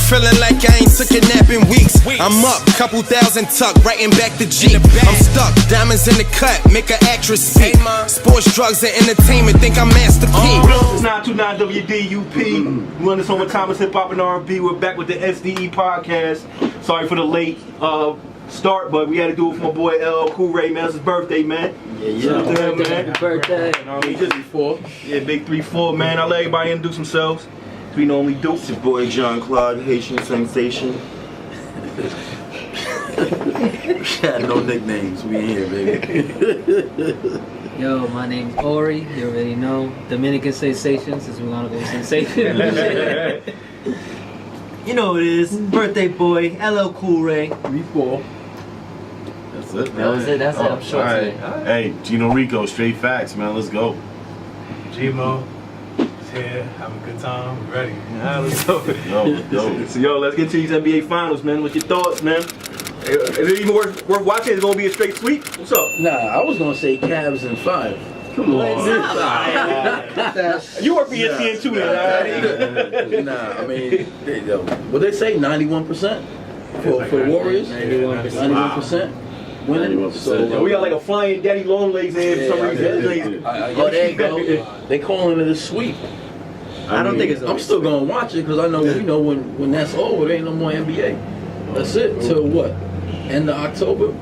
feeling like I ain't took a nap in weeks. I'm up, couple thousand tuck, writing back the G. I'm stuck, diamonds in the cut, make an actress see. Sports, drugs, and entertainment, think I'm Master P. It's 929 WDUP. We run this home with Thomas Hip Hop and R&B. We're back with the S.D.E podcast. Sorry for the late start, but we had to do it for my boy LL Cool Ray, man. It's his birthday, man. Yeah. Happy birthday. Just before. Yeah, big 3-4, man. I'll let everybody introduce themselves. As we normally do. It's your boy John Claude, Haitian Sensation. Had no nicknames. We in here, baby. Yo, my name's Ori. You already know. Dominican Sensation, since we're gonna go Sensation. You know what it is. Birthday boy, LL Cool Ray. 3-4. That's it, man. That was it. That's it. I'm short today. Hey, Gino Rico, straight facts, man. Let's go. G-Mo is here, having a good time, we're ready. Let's go. So, let's get to these NBA Finals, man. What's your thoughts, man? Is it even worth watching? Is it going to be a straight sweep? What's up? Nah, I was gonna say Cavs in 5. Come on. You work for ESPN too, then. Nah, I mean, what they say, 91% for the Warriors. 91% winning. 91%. So We got like a flying daddy long legs in here for some reason. Oh, there you go. They calling it a sweep. I don't think it's. I'm still gonna watch it because I know when that's over, there ain't no more NBA. That's it till what? End of October.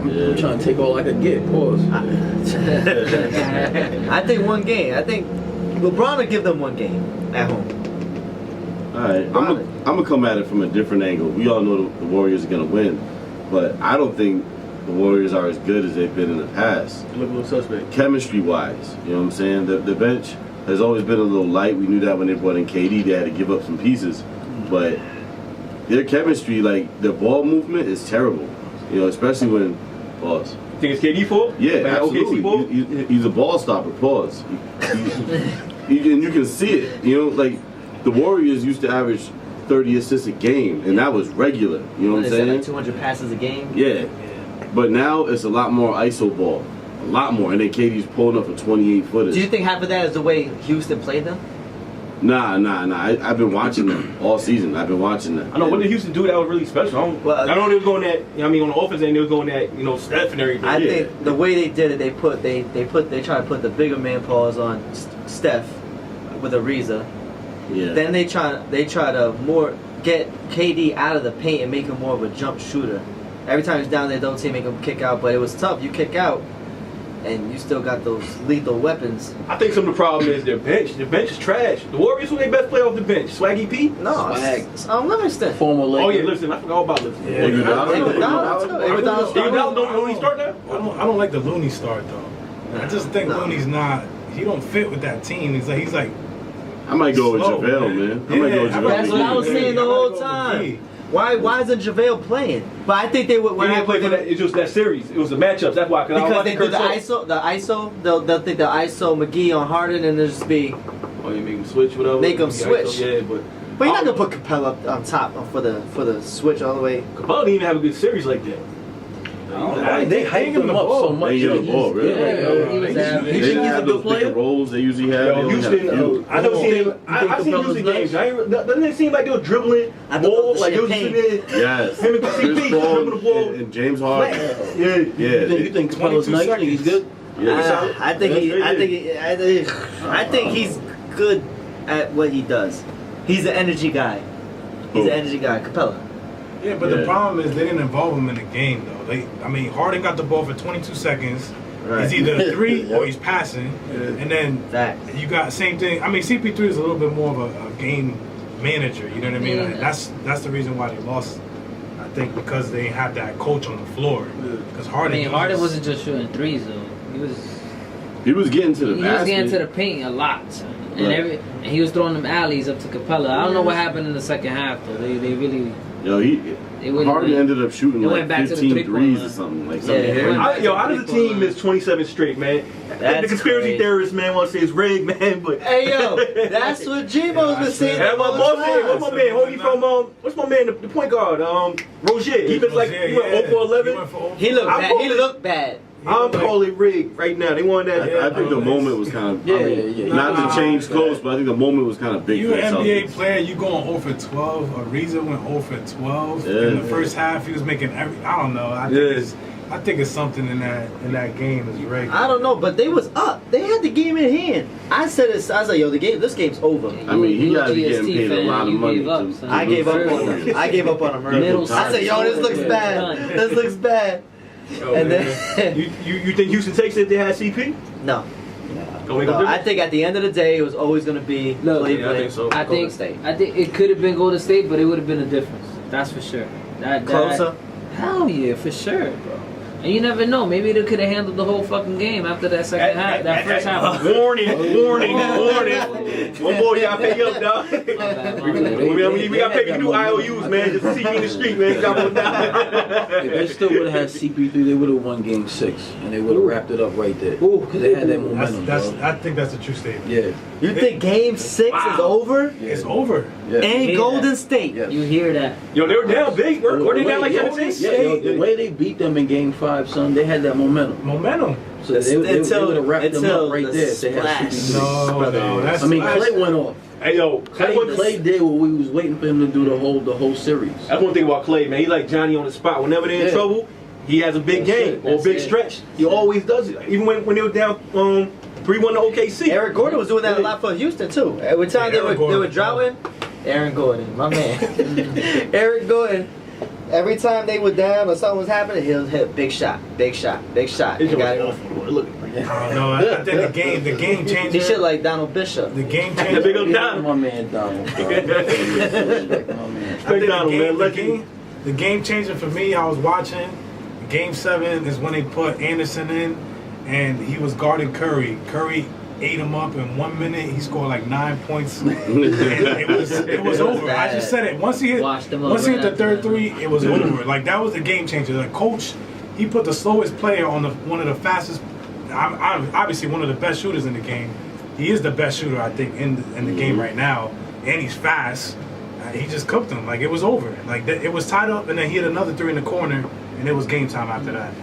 I'm trying to take all I can get. Pause. I think one game. I think LeBron will give them one game at home. Alright, I'm gonna come at it from a different angle. We all know the Warriors are gonna win, but I don't think the Warriors are as good as they've been in the past. Look a little suspect. Chemistry-wise, you know what I'm saying? The bench has always been a little light. We knew that when they brought in KD, they had to give up some pieces, but their chemistry, like their ball movement, is terrible. You know, especially when pause. Think it's KD fault? Yeah, like absolutely. OKC ball? He's a ball stopper. Pause. And you can see it. You know, like the Warriors used to average 30 assists a game, and that was regular. You know what I'm saying? Like 200 passes a game. Yeah. But now it's a lot more ISO ball, a lot more, and then KD's pulling up a 28-footer. Do you think half of that is the way Houston played them? Nah. I've been watching them all season. I've been watching them. I know. What did Houston do that was really special? I know they was going that. I mean, on the offense end, they was going that. Steph and everything. I think the way they did it, they tried to put the bigger man paws on Steph with Ariza. Yeah. Then they try to more get KD out of the paint and make him more of a jump shooter. Every time he's down there, don't say make him kick out, but it was tough. You kick out, and you still got those lethal weapons. I think some of the problem is their bench. Their bench is trash. The Warriors, who they best player off the bench? Swaggy P? No, it's Livingston. Former Lakers. Oh yeah, Livingston. I forgot all about Livingston. Iguodala Don't he start that? I don't like the Looney start though. I just think Looney's not. He don't fit with that team. He's like. I might go with slow, JaVale, man. I might go with JaVale. That's what I was saying the whole time. Why isn't JaVale playing? But I think they would. When they played that, it's just that series. It was the matchups. That's why. Because they do the ISO. They'll think the ISO McGee on Harden, and they'll just be. Oh, you make them switch, whatever. Make them switch. Yeah, but you're not gonna put Capella up on top for the switch all the way. Capella didn't even have a good series like that. They hyped him up so much. They give him the ball, really. He They think he's a have good those pick player. and rolls they usually have. They only have Houston, few. I never seen him. I've seen Capella's Houston games. nice? Doesn't it seem like they were dribbling ball? Like they were just sitting there. Yes. Him and Chris CP dribbling the Paul ball. and James Harden. Yeah. You think Capella's nice? Think he's good? Yeah. I think he's good at what he does. He's an energy guy. Capella. Yeah, but the problem is they didn't involve him in the game though. Harden got the ball for 22 seconds. Right. He's either a 3 or he's passing, and then you got same thing. I mean, CP3 is a little bit more of a game manager. You know what I mean? Yeah. That's the reason why they lost. I think because they have that coach on the floor. Because Harden wasn't just shooting threes though. He was getting to the basket. He was getting to the paint a lot, and he was throwing them alleys up to Capella. I don't know what happened in the second half though. They really. Harden ended up shooting like 15 threes or something. Out of the team is 27 straight, man. The conspiracy theorists, man, want to say it's rigged, man, but hey, yo, that's what G-Mo's been saying. What's my man? What's my man, the point guard? Rozier. He been like, he went 0 for 11. He looked bad. I'm calling rigged right now. They wanted that. I think the moment was kind of, not to change close, but I think the moment was kind of big. You for an the NBA Celtics. player, you going 0 for 12. Ariza went 0 for 12 in the first half. He was making I don't know. I think it's something in that game is right. I don't know, but they was up. They had the game in hand. I said this. I was like, yo, this game's over. I mean, he got to be getting paid a lot of money. I gave up on him. I gave up on him early. I said, yo, this looks bad. This looks bad. And then you think Houston takes it if they had CP? no. Don't make No, no I think at the end of the day, it was always going to be Cleveland. I think so. I Golden think State. it could have been Golden State, but it would have been a difference. That's for sure. Closer. Hell yeah, for sure, bro. And you never know. Maybe they could have handled the whole fucking game after that second half, that first half. Warning. One more, you gotta pay up, dog. We gotta pay you to do IOUs, man. Just to see you in the street, man. Come on down. If they still would have had CP3, they would have won Game 6, and they would have wrapped it up right there. Because they had that momentum, bro. I think that's a true statement. Yeah. You think Game 6 is over? It's over. Yeah. In Golden State. Yeah. You hear that? Yo, they were down big. Were they down like 17? Yeah, yo, the way they beat them in Game 5, son, they had that momentum. Momentum. So they would have wrapped them up right there if they had CP3. No, that's. I mean, Clay went off. Hey, yo, Clay did what we was waiting for him to do the whole series. That's one thing about Clay, man. He like Johnny on the spot. Whenever they're in trouble, he has a big game or a big stretch. He always does it. Even when they were down 3-1 to OKC. Eric Gordon was doing that a lot for Houston, too. Every time they were droughting, Aaron Gordon, my man. Eric Gordon. Every time they were down or something was happening, he'll hit big shot. It's Look, I don't know. I think the game changer. he shit like Donald Bishop. The game Big changer. up Donald. My man Donald, bro. Respect my man. I think Donald, man. the game changer for me, I was watching Game 7 is when they put Anderson in, and he was guarding Curry. Curry ate him up in 1 minute. He scored like 9 points. it was over. I just said it. Once he hit the third three, it was over. Like that was the game changer. The coach, he put the slowest player on one of the fastest. I'm obviously one of the best shooters in the game. He is the best shooter, I think, in the game right now, and he's fast. He just cooked him. Like it was over. Like it was tied up, and then he hit another three in the corner, and it was game time after that.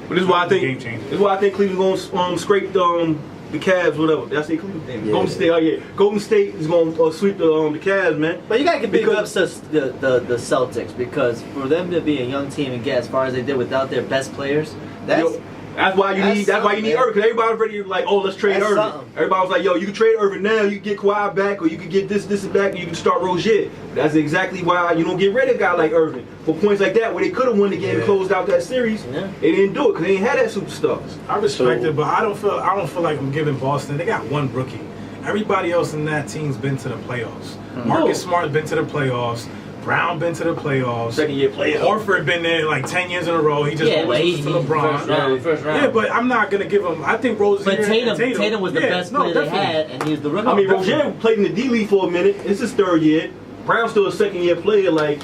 But this is why I think Game changer. this is why I think Cleveland's gonna scrape the Cavs, whatever. Did I say Cleveland? Yeah. Golden State. Oh yeah, Golden State is gonna sweep the Cavs, man. But you gotta give big ups to the Celtics, because for them to be a young team and get as far as they did without their best players, That's why you need Irving. Because everybody was ready to like, oh, let's trade That's Irving. something. Everybody was like, yo, you can trade Irving now. You can get Kawhi back, or you can get this and back, and you can start Rozier. That's exactly why you don't get rid of a guy like Irving for points like that, where they could have won the game and closed out that series. Yeah. They didn't do it because they ain't had that superstars. I respect it, but I don't feel like I'm giving Boston. They got one rookie. Everybody else in that team's been to the playoffs. Marcus Smart's been to the playoffs. Brown been to the playoffs. Second year player. Horford been there like 10 years in a row. He just always loses to LeBron. First round. Yeah, but I'm not gonna give him. I think Rozier. But and Tatum was the best player they had, and he was the rookie. I mean, Rozier played in the D League for a minute. It's his third year. Brown's still a second year player. Like,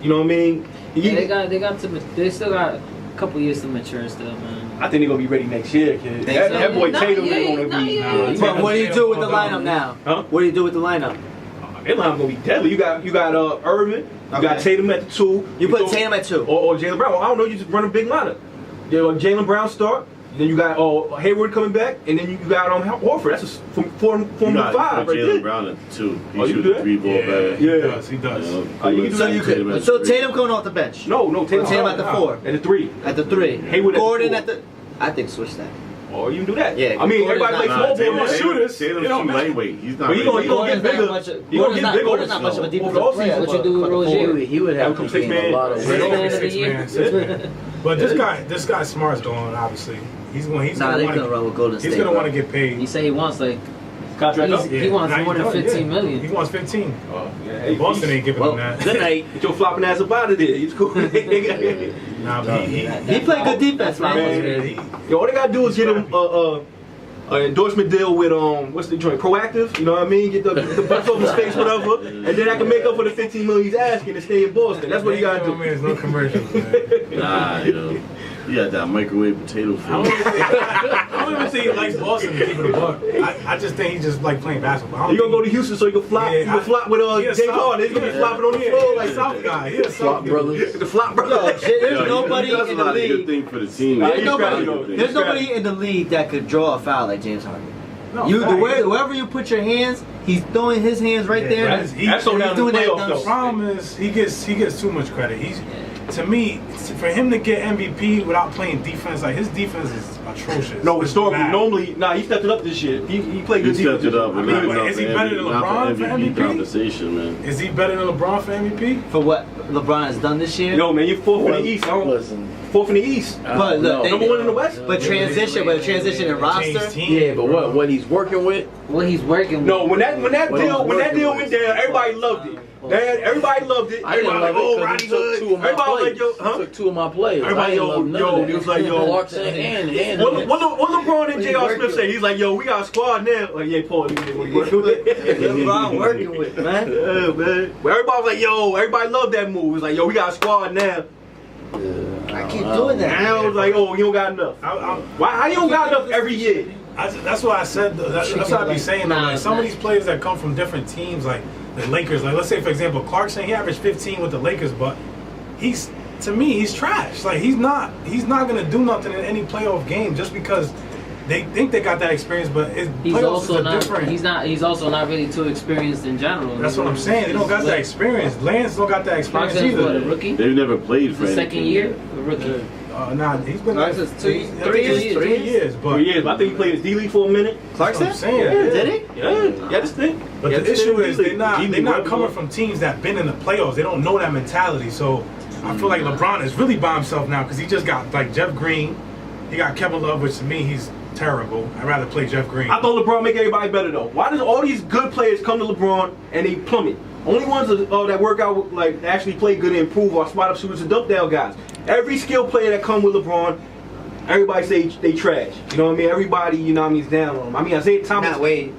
you know what I mean? Yeah, they still got a couple years to mature still, man. I think they're gonna be ready next year, kid. That boy Tatum ain't gonna be. But what do you do with the lineup now? Huh? What do you do with the lineup? Their line's gonna be deadly. You got Irvin. You got Tatum at the 2. You put Tatum at 2. Or Jaylen Brown. I don't know. You just run a big lineup. Jaylen Brown start. Then you got Hayward coming back, and then you got Horford. That's from 4 to 5 right there. Jaylen Brown at 2. He you shoots do the that? 3 ball better. Yeah. He does. You can do that. So Tatum going off the bench. No, Tatum at the 4. At the 3. At the 3. Hayward Gordon at the 4. I think switch that. Or you can do that. Yeah, I mean, Gordon's everybody plays not- small ball shooters. Tatum's You know, too man. lightweight. He's not. But he gonna get bigger. He gonna get bigger. Gordon's not much of a defensive Over the player. offseason. What you do with Rozier? He would have to gain a lot of Six weight. man, Six man. 6 man. But this guy Smart's going, obviously. He's Nah, they gonna couldn't run with Golden State. he's gonna bro. want to get paid. He say he wants like Contract up. he wants more than 15 million. He wants 15. Hey, Boston ain't giving Well, him that. good night. Get your flopping ass up out of there. He's cool. Nah, but He played good defense, man. All they gotta do is get him an endorsement deal with what's the joint? Proactive. You know what I mean? Get the butts off his face, whatever, and then I can make up for the 15 million he's asking to stay in Boston. That's what you gotta do. There's no commercials, man. Nah, yo. He had that microwave potato I don't face. even think he likes Boston to keep it a buck. I just think he just like playing basketball. You gonna go to Houston so you can flop? Yeah, you can flop with James Harden. He's gonna be flopping on the floor like South guy. He's a South brothers. the flop brother. Yo, there's Yo, nobody he does in a the lot of good league. thing for the team. Nah, There's he's nobody, scrappy, though. there's nobody in the league that could draw a foul like James Harden. No, Wherever you put your hands, he's throwing his hands right there. that's- That's so down in the doing that playoffs dunk. The though. problem is he gets too much credit. To me, for him to get MVP without playing defense, like his defense is atrocious. No, It's historically, bad. normally, he stepped it up this year. He played He good stepped defense. it up, I but mean, not but enough is he for better than not LeBron for MVP MVP? conversation, man. Is he better than LeBron for MVP? For what LeBron has done this year. Yo, man, you're fourth in the East. Listen, Fourth in the East. But look, Number one in the West. But transition in Changed roster. team, yeah, but bro. what he's working with? What he's working with. No, when that Well, deal went down, everybody loved it. Everybody loved it. I didn't Everybody love like, it oh, 'cause Roddy he took Hood. two of my Everybody was players. like, yo, He huh? took two of my players. Everybody, I didn't love none of that. he was like, yo. Clarkson and What LeBron and J.R. Smith say? He's like, yo, we got a squad now. Like, yeah, Paul, what you working with? LeBron working with, man. Yeah, man. But everybody was like, yo, everybody loved that move. It was like, yo, we got a squad now. I keep doing that. Now it's like, oh, you don't got enough. Why? How you don't got enough every year? That's what I said. That's what I be saying. Though. Nah, Like some of these players that come from different teams, like the Lakers. Like let's say for example, Clarkson. He averaged 15 with the Lakers, but to me he's trash. Like he's not gonna do nothing in any playoff game just because they think they got that experience, but He's playoffs also is a not. different. He's also not really too experienced in general. That's what I'm saying. They don't got that experience. Lance don't got that experience Clarkson's what, a either. rookie? They've never played for The second anything. year, a rookie. Nah, he's been Clarkson's I 3 think years. it's 3 years, but 3 years. But I think he played his D-League for a minute. Clarkson? That's what I'm saying. Yeah. Did he? Yeah, this thing. But the issue is they're not coming from teams that been in the playoffs. They don't know that mentality. So I feel like LeBron is really by himself now because he just got like Jeff Green. He got Kevin Love, which to me he's terrible. I'd rather play Jeff Green. I thought LeBron make everybody better though. Why does all these good players come to LeBron and they plummet? Only ones that work out like actually play good and improve are spot up shooters and dump down guys. Every skill player that come with LeBron, everybody say they trash. You know what I mean? Everybody, you know what I mean, is down on him. I mean, Isaiah Thomas. Not Wade.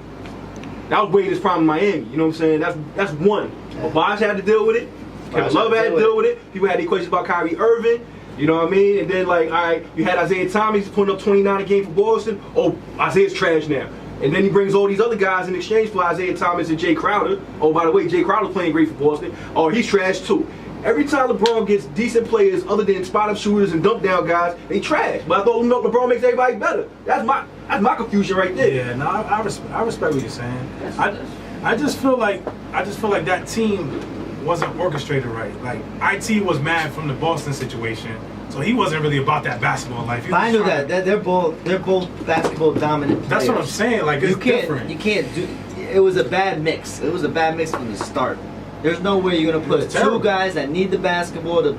That was Wade's problem in Miami. You know what I'm saying? That's one. Bosh had to deal with it. Kevin Love had to deal with it. People had their questions about Kyrie Irving. You know what I mean? And then like, all right, you had Isaiah Thomas putting up 29 a game for Boston. Oh, Isaiah's trash now. And then he brings all these other guys in exchange for Isaiah Thomas and Jay Crowder. Oh, by the way, Jay Crowder's playing great for Boston. Oh, he's trash too. Every time LeBron gets decent players other than spot-up shooters and dump down guys, they trash. But I thought LeBron makes everybody better. That's my confusion right there. Yeah, no, I respect what you're saying. I just feel like that team wasn't orchestrated right. Like IT was mad from the Boston situation, so he wasn't really about that basketball life. He was I knew trying- that they're both basketball dominant players. That's what I'm saying. Like it's different. You can't do. It was a bad mix. It was a bad mix from the start. There's no way you're gonna put was terrible. two guys that need the basketball to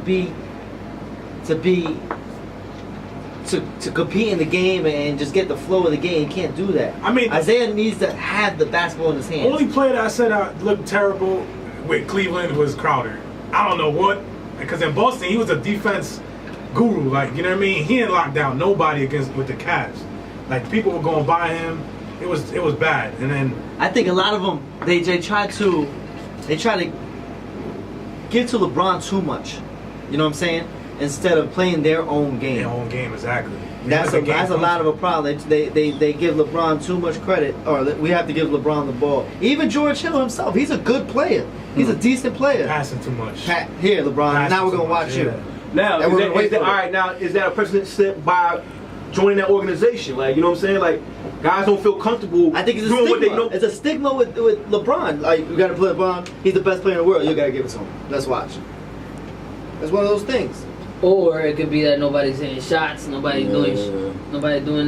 compete in the game and just get the flow of the game. You can't do that. I mean- Isaiah needs to have the basketball in his hands. Only player that I said I looked terrible with Cleveland was Crowder. I don't know what, because in Boston he was a defense guru. Like you know what I mean. He didn't lock down nobody with the Cavs. Like people were going by him. It was bad. And then I think a lot of them they try to give to LeBron too much. You know what I'm saying? Instead of playing their own game. their own game exactly. That's a lot of a problem. They give LeBron too much credit, or we have to give LeBron the ball. Even George Hill himself, he's a good player. He's a decent player. Passing too much. Here, LeBron. Passing Now we're too gonna much, watch yeah. you. Now, And we're gonna wait for all it. right, now is that a precedent set by joining that organization? Like, you know what I'm saying? Like, guys don't feel comfortable I think it's a doing stigma. what they know. It's a stigma with LeBron. Like you gotta play LeBron. He's the best player in the world. You gotta give it to him. Let's watch. It's one of those things. Or it could be that nobody's hitting shots, nobody doing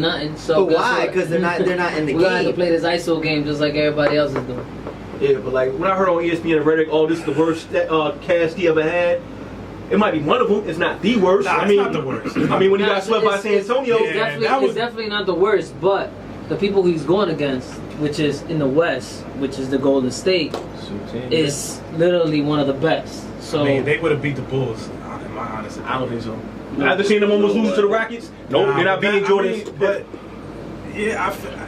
nothing. So But why? Because they're not in the we gonna have to game. play this ISO game just like everybody else is doing. Yeah, but like when I heard on ESPN and Redick, oh, this is the worst cast he ever had. It might be one of them. It's not the worst. Nah, I it's mean, not the worst. I mean, when he Nah, got swept by San Antonio, yeah. that was- It's definitely not the worst, but the people he's going against, which is in the West, which is the Golden State, is literally one of the best. So I mean, they would have beat the Bulls. In my honest opinion. I don't think so. After seeing them almost lose to the Rockets, nope, they're not beating Jordan. But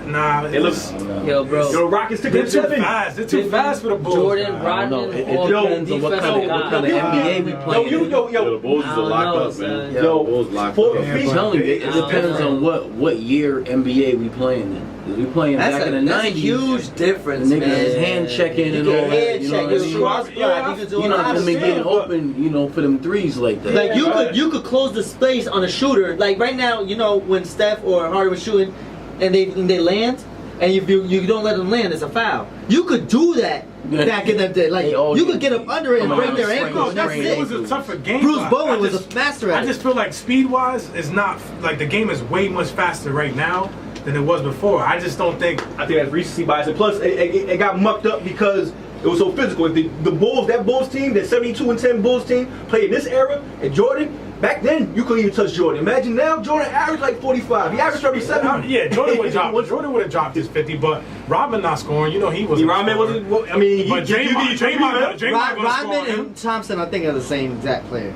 Nah. It looks. Yo, bro. Yo, Rockets took They're it too 7. fast. They're too fast for the Bulls. Jordan, guys. I don't know. Rodman, It all depends on what defensive kind of guys. NBA we playing. Yo, the Bulls I is don't locked know, up, son. man. Yo, The Bulls locked four up. feet. I'm telling you, it I don't depends know. on what year NBA we playing in. 'Cause we playing back in the that's a 90s. huge difference, The niggas man. is hand checking You and can all that. hand You know check, what I you mean? cross block, you can do You're a not lot gonna of be stuff. getting open, you know, for them threes like that. Like you could close the space on a shooter. Like right now, you know when Steph or Harden was shooting, and they land, and if you don't let them land, it's a foul. You could do that back in the day. Like you could get them under it and break their ankles. That's It was it. a tougher game. Bruce but Bowen I was just- a master I at it. just feel like speed-wise, is not like the game is way much faster right now than it was before. I just don't think. I think that's recency bias, and plus it got mucked up because it was so physical. If the Bulls, that Bulls team, that 72-10 Bulls team, played in this era, and Jordan, back then you couldn't even touch Jordan. Imagine now, Jordan averaged like 45. He averaged 37. Yeah, Jordan would have dropped his 50, but Rodman not scoring. You know he was. Rodman wasn't. I mean, But Draymond gonna score Rodman him. and Thompson, I think, are the same exact player.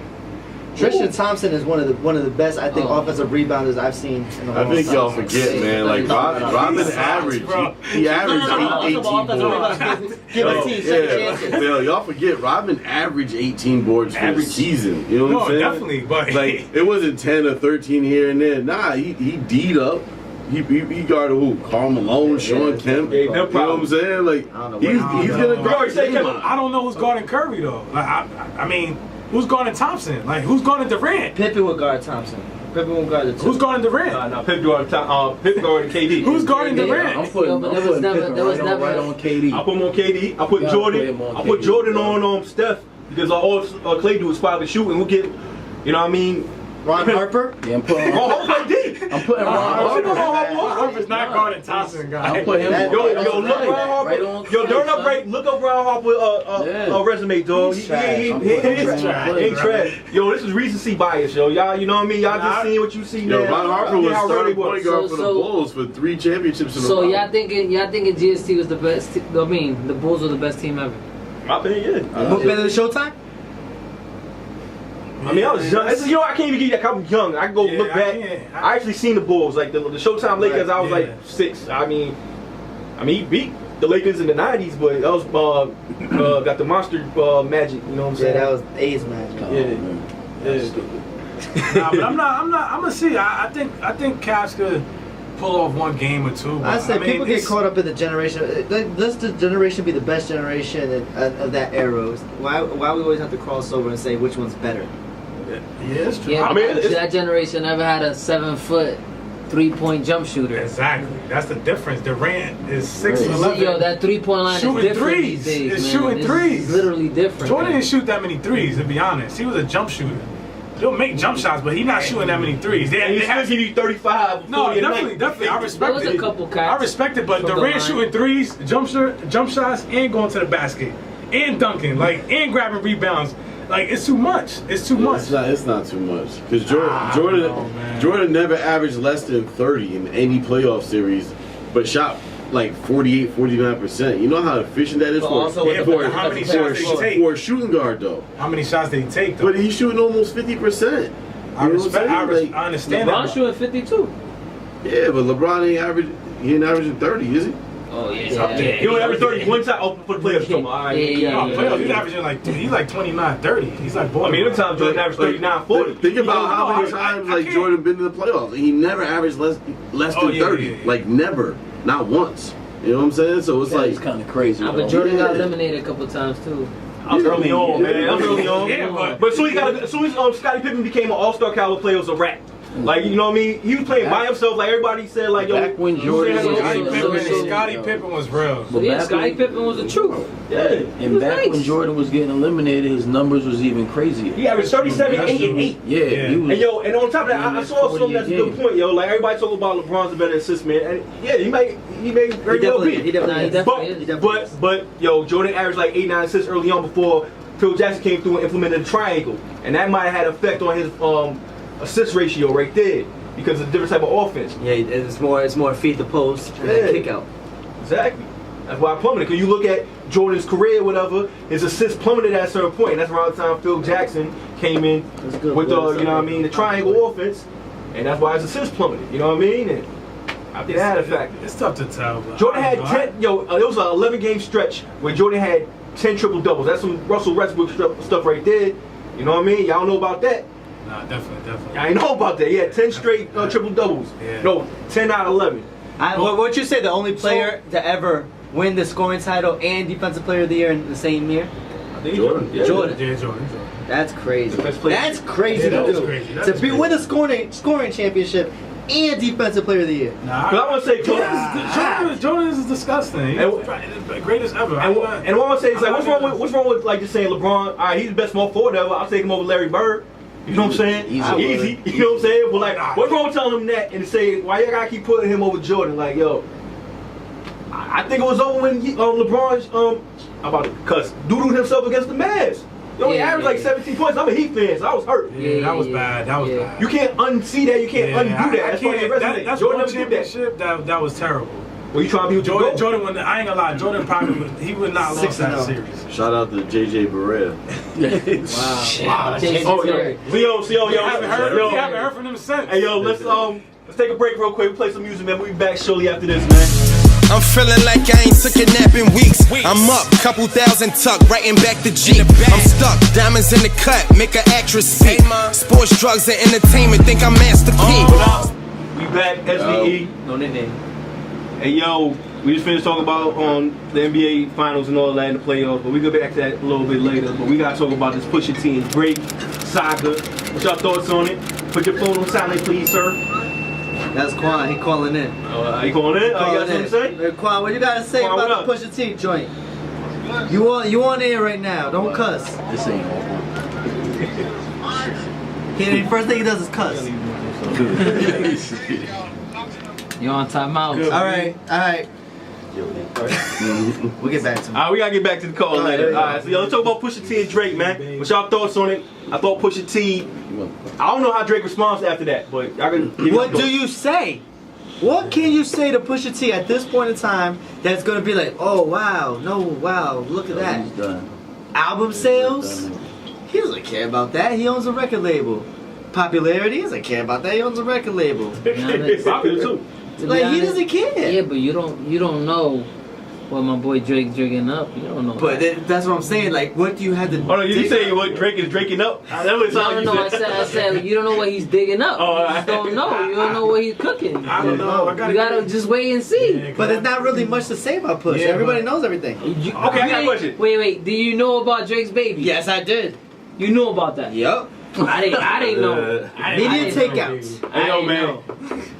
Tristan Thompson is one of the best, I think, offensive rebounders I've seen in a I long think time. y'all forget, man. Like Rodman averaged, he averaged No, 18 boards. Give a team second chances. Yo, y'all forget Rodman averaged 18 boards for the season. You know what No, I'm saying? definitely, but like it wasn't 10 or 13 here and there. Nah, he D'd up. He guarded who? Karl Malone, Sean Kemp. Yeah, You know what I'm saying? Like he's gonna guard Draymond. I don't know who's guarding Curry though. Like I mean, who's guarding Thompson? Like who's guarding Durant? Pippen would guard Thompson. Pippen would guard the two. Who's guarding Durant? No, Pip guarded KD. Who's guarding Durant? I'm putting There was never- Pippen there was right never- on KD. I put him on KD. I put Yeah, Jordan. I put him on I put KD. Jordan on Steph because all Clay do is spot and shoot, and we'll get. You know what I mean? Ron Harper? Yeah, I'm putting Ron Harper play D. I'm putting Ron Harper. Harper's not guarding Thompson, guy. I'm putting him That- on. Yo, look Ron Harper. Right on Yo, during Clay, the break, look up Ron Harper Yeah. resume, dog. He's He trash. ain't trash. Yo, this is recency bias, yo. Y'all, you know what I mean? Y'all just seeing what you see now. Yo, Ron Harper was how starting really point guard for the So- Bulls for 3 championships in a So row. y'all thinking GST was the best? I mean, the Bulls were the best team ever. My opinion, yeah. Book better than Showtime? I mean, I was young. You know, I can't even give you that. I'm young. I can go Yeah, look I back. can't. I actually seen the Bulls, like the Showtime Lakers. Right, I was yeah. like 6. I mean, he beat the Lakers in the '90s, but that was got the monster magic. You know what I'm Yeah, saying? that was A's magic. Nah, but I'm gonna see. I think Cavs could pull off one game or two. I say people get it's- caught up in the generation. Let's the generation be the best generation of that era. Why we always have to cross over and say which one's better? Yeah, it's true. Yeah, I mean, it's- that generation never had a 7-foot 3-point jump shooter. Exactly. That's the difference. Durant is 6'11". Yo, that 3-point line Shooting is different threes. these days, It's man. shooting It's threes. literally different. Jordan man. didn't shoot that many threes, to be honest. He was a jump shooter. He'll make jump shots, but he's not shooting that many threes. And he still give you 35. No, 40 a definitely. night. I There respect was it. a couple I cats respect it, but from the Durant line. shooting threes, jump shots, and going to the basket, and dunking, and grabbing rebounds. Like it's too much. It's too much. It's not too much because Jordan never averaged less than 30 in any playoff series, but shot like 48, 49%. You know how efficient that is But also with the- how many shots they take? for a shooting guard though. How many shots did he take though? But he's shooting almost 50%. I respect. I Like, understand LeBron that. shooting 52. yeah, but LeBron he ain't averaging 30, is he? Oh yeah. up there. He only averaged 30 one time for the playoffs. All right. Yeah. No, playoffs, he's averaging he's like 29, 30. He's like I mean, every time Jordan averaged 39, 40. Think about how No, many times I like can't. Jordan been to the playoffs. He never averaged less Oh, than yeah, 30. yeah, yeah. Like never, not once. You know what I'm saying? So it's It's like kind of crazy. But though. Jordan got Yeah. eliminated a couple times too. I was early on, man. I was early on. Yeah, But as soon as Scottie Pippen became an all-star caliber player, it was a wrap. Like, you know what I mean? He was playing by himself. Like, everybody said, like, yo. Back when Jordan you was said- Scottie Pippen was real. But Yeah, back Scottie when- Pippen was the truth. Yeah. And was back nice. when Jordan was getting eliminated, his numbers was even crazier. He averaged 37, 8, and 8. Yeah, Yeah. he was. And yo, and on top of that, I saw something that's a good point, yo. Like, everybody talking about LeBron's a better assist man, and yeah, he may very well be. He definitely is. But yo, Jordan averaged like 8, 9 assists early on before Phil Jackson came through and implemented the triangle, and that might have had effect on his assist ratio right there because it's a different type of offense. Yeah, it's more feed the post and then kick out. Exactly. That's why I plummeted. Because you look at Jordan's career, whatever, his assists plummeted at a certain point, and that's around the time Phil Jackson came in That's good. with the, you know what I mean, the triangle offense, and that's why his assists plummeted. You know what I mean? And I think that had a factor. It's tough to tell. But Jordan had 10. It was an 11-game stretch where Jordan had 10 triple doubles. That's some Russell Westbrook stuff right there. You know what I mean? Y'all know about that? Nah, definitely. I know about that. He had 10 straight triple doubles. Yeah. No, 10 out of 11. What you say? The only player to ever win the scoring title and defensive player of the year in the same year? I think Jordan. Yeah. Jordan. Yeah, Jordan. That's crazy. Best player. That's crazy Yeah, that to is do. crazy. That To is be crazy. win a scoring championship and defensive player of the year. Nah, But I want to say Jordan. Jordan is disgusting. He's the greatest ever. And what I want to say is like, what's wrong with like just saying LeBron? All right, he's the best small forward ever. I'll take him over Larry Bird. You know what I'm saying? Easy. You know what I'm saying? But like, what's wrong with telling him that and say why you gotta keep putting him over Jordan? Like, yo, I think it was over when LeBron I'm about to cuss doodled himself against the Mavs. He averaged like 17 points. I'm a Heat fan, so I was hurt. Yeah, that was bad. That was bad. You can't unsee that. You can't undo that. That's part of your resume. That's Jordan one never did that. championship that was terrible. Were you trying to be with Jordan, I ain't gonna lie. Jordan probably he would not lost that 6-0. series. Shout out to JJ Barea. Wow. Yo, You haven't heard from him since. Hey, yo, let's take a break real quick. We play some music, man. We'll be back shortly after this, man. I'm feeling like I ain't took a nap in weeks. I'm up, couple thousand tuck, writing back the Jeep. I'm stuck, diamonds in the cut, make an actress speak. Sports, drugs, and entertainment, think I'm Master P. We back, S.D.E. No nickname. Hey, yo, we just finished talking about the NBA Finals and all that in the playoffs, but we go back to that a little bit later. But we gotta talk about this Pusha T and Drake saga. What's your thoughts on it? Put your phone on silent, please, sir. That's Quan. He calling in. You calling in? You got something to say? Hey, Quan, what you gotta say Quan, about the Pusha T joint? You on air right now? Don't cuss. This ain't over. The first thing he does is cuss. You're on timeout. All right. We'll get back to him. Alright, we gotta get back to the call later. Alright, so yo, let's talk about Pusha T and Drake, man. What's y'all thoughts on it? I thought Pusha T. I don't know how Drake responds after that, but y'all can. What do you say? What can you say to Pusha T at this point in time that's gonna be like, oh wow, look at that. He's done. Album sales? He doesn't care about that. He owns a record label. Popularity? He doesn't care about that. He owns a record label. Popular too. Like he doesn't care. Yeah, but you don't know what my boy Drake's drinking up. You don't know. But that's what I'm saying. Like, what do you have to? Oh no, you say what Drake is drinking up? That was No. I said you don't know what he's digging up. Oh, You just don't know. You don't know what he's cooking. I don't know. You gotta just wait and see. Yeah, But there's not really much to say about Push. Yeah, Everybody but- knows everything. Okay, I got a question. Wait. Do you know about Drake's baby? Yes, I did. You knew about that. Yup. I didn't know. Media takeouts. Hey, yo, man.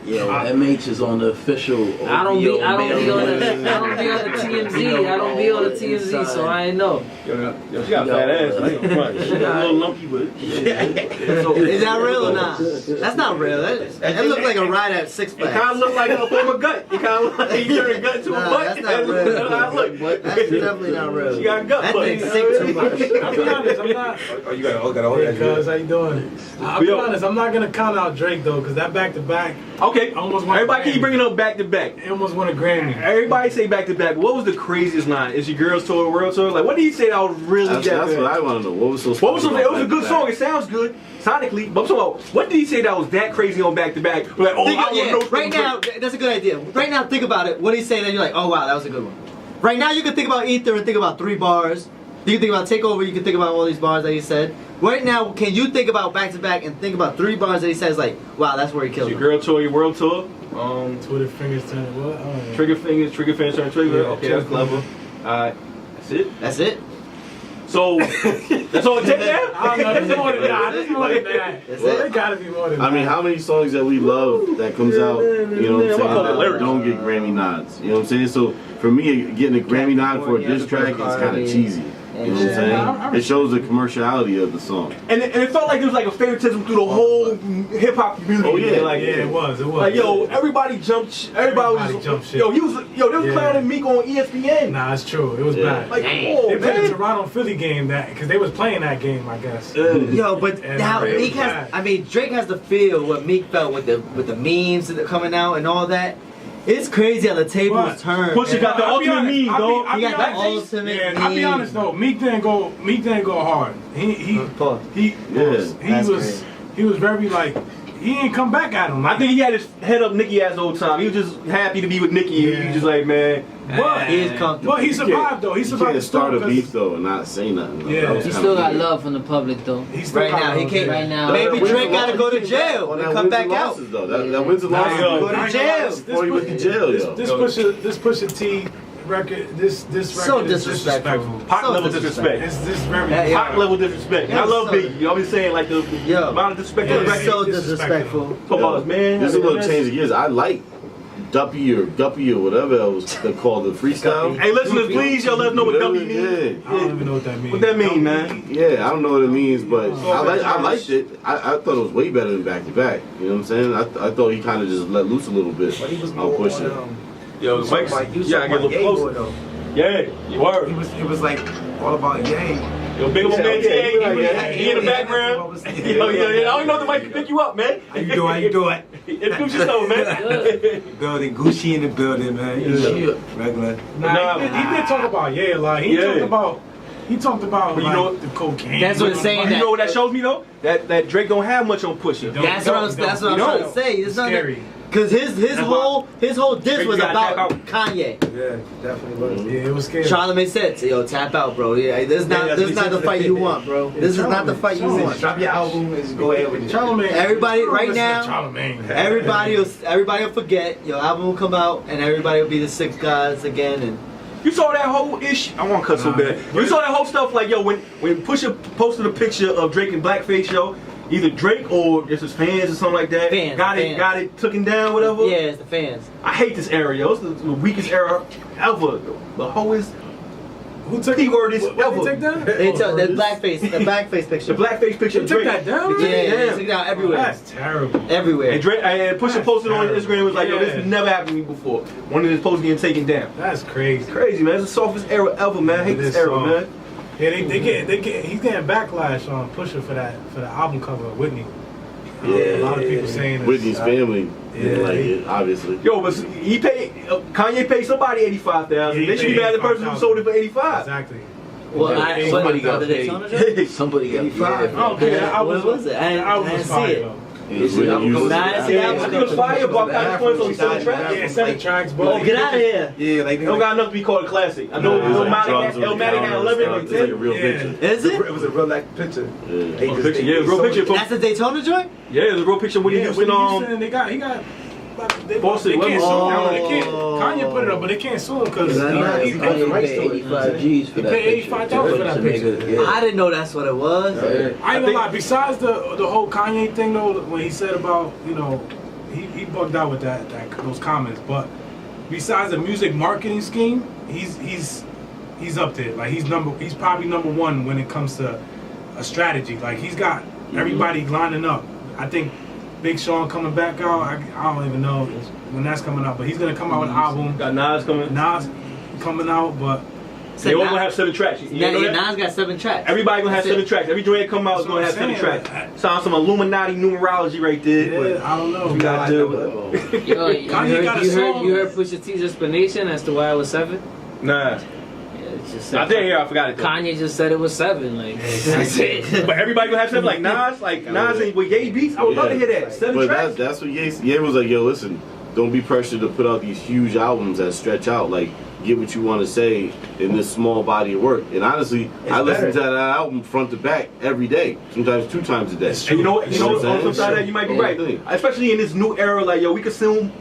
Yeah, MH is on the official. I don't be on the mail. TMZ. I don't be on the TMZ, so I ain't know. Yo, she got a fat ass. I ain't gonna front. She got a little lumpy with it. So, Is that real or not? That's not real. That looks like a ride at Six it Flags. kind of look like a form of gut. It kind of look like you turn a gut to a Nah, butt. that's not real. That's how it look. That's definitely not real. She got a gut That butt. thing sick too much. I'll be honest, I'm not. Oh, you got all Hey, that. cuz, how you doing? I'll be honest, I'm not gonna count out Drake though, cause that back to back, Okay, Almost won a everybody keep Grammy. bringing up back to back. it almost won a Grammy. Everybody say back to back. What was the craziest line? Is your girls tour, world tour? Like, what did he say that was really That's that what bad? I want to know. What was so What was special it? It was a about good Back song. to It sounds good sonically. But I'm talking about, what did he say that was that crazy on back to back? Like, oh, I Yeah, want to know. right now, that's a good idea. Right now, think about it. What he's saying, and you're like, oh wow, that was a good one. Right now, you can think about Ether and think about 3 bars. You can think about Takeover. You can think about all these bars that he said. Right now, can you think about back to back and think about 3 bars that he says like, wow, that's where he killed Your him. girl tour, your world tour. Twitter fingers turn what? Oh, Trigger fingers turn trigger. Yeah, Okay, that's clever. That's it. That's it. So that's all it takes now. I don't know. There's more than that. There's more than that. That's There it. gotta be more than I that. mean, how many songs that we love that comes out, you know what I'm saying, I'm talking that lyrics. don't get Grammy nods. You know what I'm saying? So for me, getting a Grammy nod for a diss track is kind of cheesy. You know what I'm saying? It shows the commerciality of the song. And it felt like there was like a favoritism through the whole hip hop community. Oh, yeah. Like, Yeah, it was. Like, yo, everybody jumped. Everybody was jumped shit. Yo, they was Yeah. clowning Meek on ESPN. Nah, it's true. It was Yeah. bad. Like, They oh played the man. Toronto Philly game because they was playing that game, I guess. Yo, but And now it was Meek has. bad. I mean, Drake has to feel what Meek felt with the memes that are coming out and all that. It's crazy how the tables What? turn. Pusha man. got the I'll be ultimate honest, meme, I'll be- dog. I'll He be got the honest. ultimate Yeah, I'll be meme. honest though. Meek didn't go hard. He Pause. he That's was crazy. he was very like he ain't come back at him. I think he had his head up Nicki ass the whole time. He was just happy to be with Nicki. Yeah. He was just like, man. But He is comfortable. he survived though. He You survived can't the start a storm beef though and not say nothing. Yeah. That was He kinda still got weird. love from the public though. He still Right got now, he love, can't. yeah. Right now. Maybe Wins Drake and gotta go to losses, jail on and that come wins back and out. losses, though. That wins and losses. Yo, Go I to ain't jail gonna lie, before he went to jail, yo. This Pusha T record, this So record is disrespectful. disrespectful. Pop So level disrespectful. disrespect. It's very Yeah, yeah. Pop level disrespect. And I Yeah, love so- Biggie. You know what I'm saying? Like the Yo. amount of disrespect Yeah, on the It's record. so disrespectful. disrespectful. Talk about us, man. This is a little That's- change of gears. I like Duppy or Guppy or whatever it was they called the freestyle. Hey, listeners, please, yo, let us know what W means. Yeah. I don't even know what that means. What that mean, man? Yeah, I don't know what it means, but Oh, I liked it. I thought it was way better than back to back. You know what I'm saying? I thought he kind of just let loose a little bit. But he was on more Pusha. on, Yo, he Mike's, was talking yeah, I get a about Ye little Boy, closer. though. Yeah, you were. It was like all about Ye. Yo, big old Yeah, man, okay, yeah, yeah, he in the background. Yo, yeah, I don't know if the mic can pick you up, man. How you doing? How you doing? Introduce yourself, man. Building Gucci in the building, man. You know, regular. Nah, he did talk about a lot. He talked about But you like, know- the cocaine. That's what it's saying. You know what that shows me though? That Drake don't have much on Pusha. Don't- That's what I'm don't- trying to say. It's not scary. because his whole diss Drake was gotta about tap out. Kanye. Yeah, definitely was. Yeah, it was scary. Charlamagne said, "Yo, tap out, bro. Yeah, this is not that's this is what not he the fight you want, bro. This is not the fight you Charlamagne. want." Drop your album and just go ahead with it. Charlamagne. Everybody right Listen to now- Charlamagne. Everybody will forget. Your album will come out, and everybody will be the six guys again. And You saw that whole issue. I want to cut so bad. You saw that whole stuff like yo when Pusha posted a picture of Drake in blackface, yo. Either Drake or just his fans or something like that. Fans, got it, took him down, whatever. yeah, it's the fans. I hate this era, yo. It's the weakest era ever. The whole Who took Keyword is what did ever. he take down? They took the blackface picture. the blackface picture They of took Drake. that down? They took Yeah, it they down. took it out everywhere. That's terrible. Everywhere. And Drake and Pusha posted on terrible. Instagram was like, yo, this Yeah. has never happened to me before. One of his posts getting taken down. That's crazy. Crazy, man. It's the softest era ever, man. I hate It this is era, soft. man. Yeah, he's getting backlash on Pusha for the album cover of Whitney. A lot of people saying it's, Whitney's family didn't yeah, like he- it, obviously. Yo, but he paid Kanye paid somebody $85,000. Yeah, he They should be paid mad at the person who sold it for $85,000. Exactly. Well, Yeah, somebody got did they paid. tell us? Somebody got paid. Oh, okay, that What album was it? I that album didn't was see fire, it. though. It's really album used comes as out. an Nah, album. yeah, I think it was fire, but I got points only 7 tracks. Yeah, 7 tracks, but Oh, get out of here. Yeah, like It don't got enough to be called a classic. I know It's like drugs on the Illmatic had counter 11 and and stuff. It's like a 10. real Yeah. picture. Is it? It was a real life picture. Yeah. They Oh, just- picture, yeah, they real sold picture it. from- That's the Daytona joint? Yeah, there's a real picture of Whitney yeah, Houston Whitney on. Houston, they got. They Boston, can't sue Webber. him. They can't. Kanye put it up, but they can't sue him because Kanye he paid the rights paid to it. 85 G's for He that paid picture. $85 for that To picture. make it- I didn't know that's what it was. Yeah. I ain't gonna lie. Besides the whole Kanye thing though, when he said about he bugged out with that those comments. But besides the music marketing scheme, he's up there. Like he's probably number one when it comes to a strategy. Like he's got everybody lining up. I think Big Sean coming back out. I don't even know when that's coming out, but he's gonna come out with an album. Got Nas coming. Nas coming out, but They all gonna have 7 tracks. You know that? Nas got 7 tracks. Everybody gonna have That's 7 it. tracks. Every joint come out is That's gonna what have I'm 7 saying. tracks. Sounds some Illuminati numerology right there. yeah, But I don't know. you gotta deal with it. Yo, you Kanye got a song. heard Pusha T's explanation as to why it was 7? Nah, Yeah, it's just I did hear. I forgot it. Though. Kanye just said it was 7. Like that's it. But everybody gonna have 7 like Nas, and with Ye beats. I would love to hear that. 7 But tracks. that's what Ye was like, yo, listen, don't be pressured to put out these huge albums that stretch out. Like, get what you want to say in this small body of work. And honestly, I listen to that album front to back every day, sometimes 2 times a day. And you know what? On the what I'm flip side of that, you might be right. Especially in this new era, like yo, we consume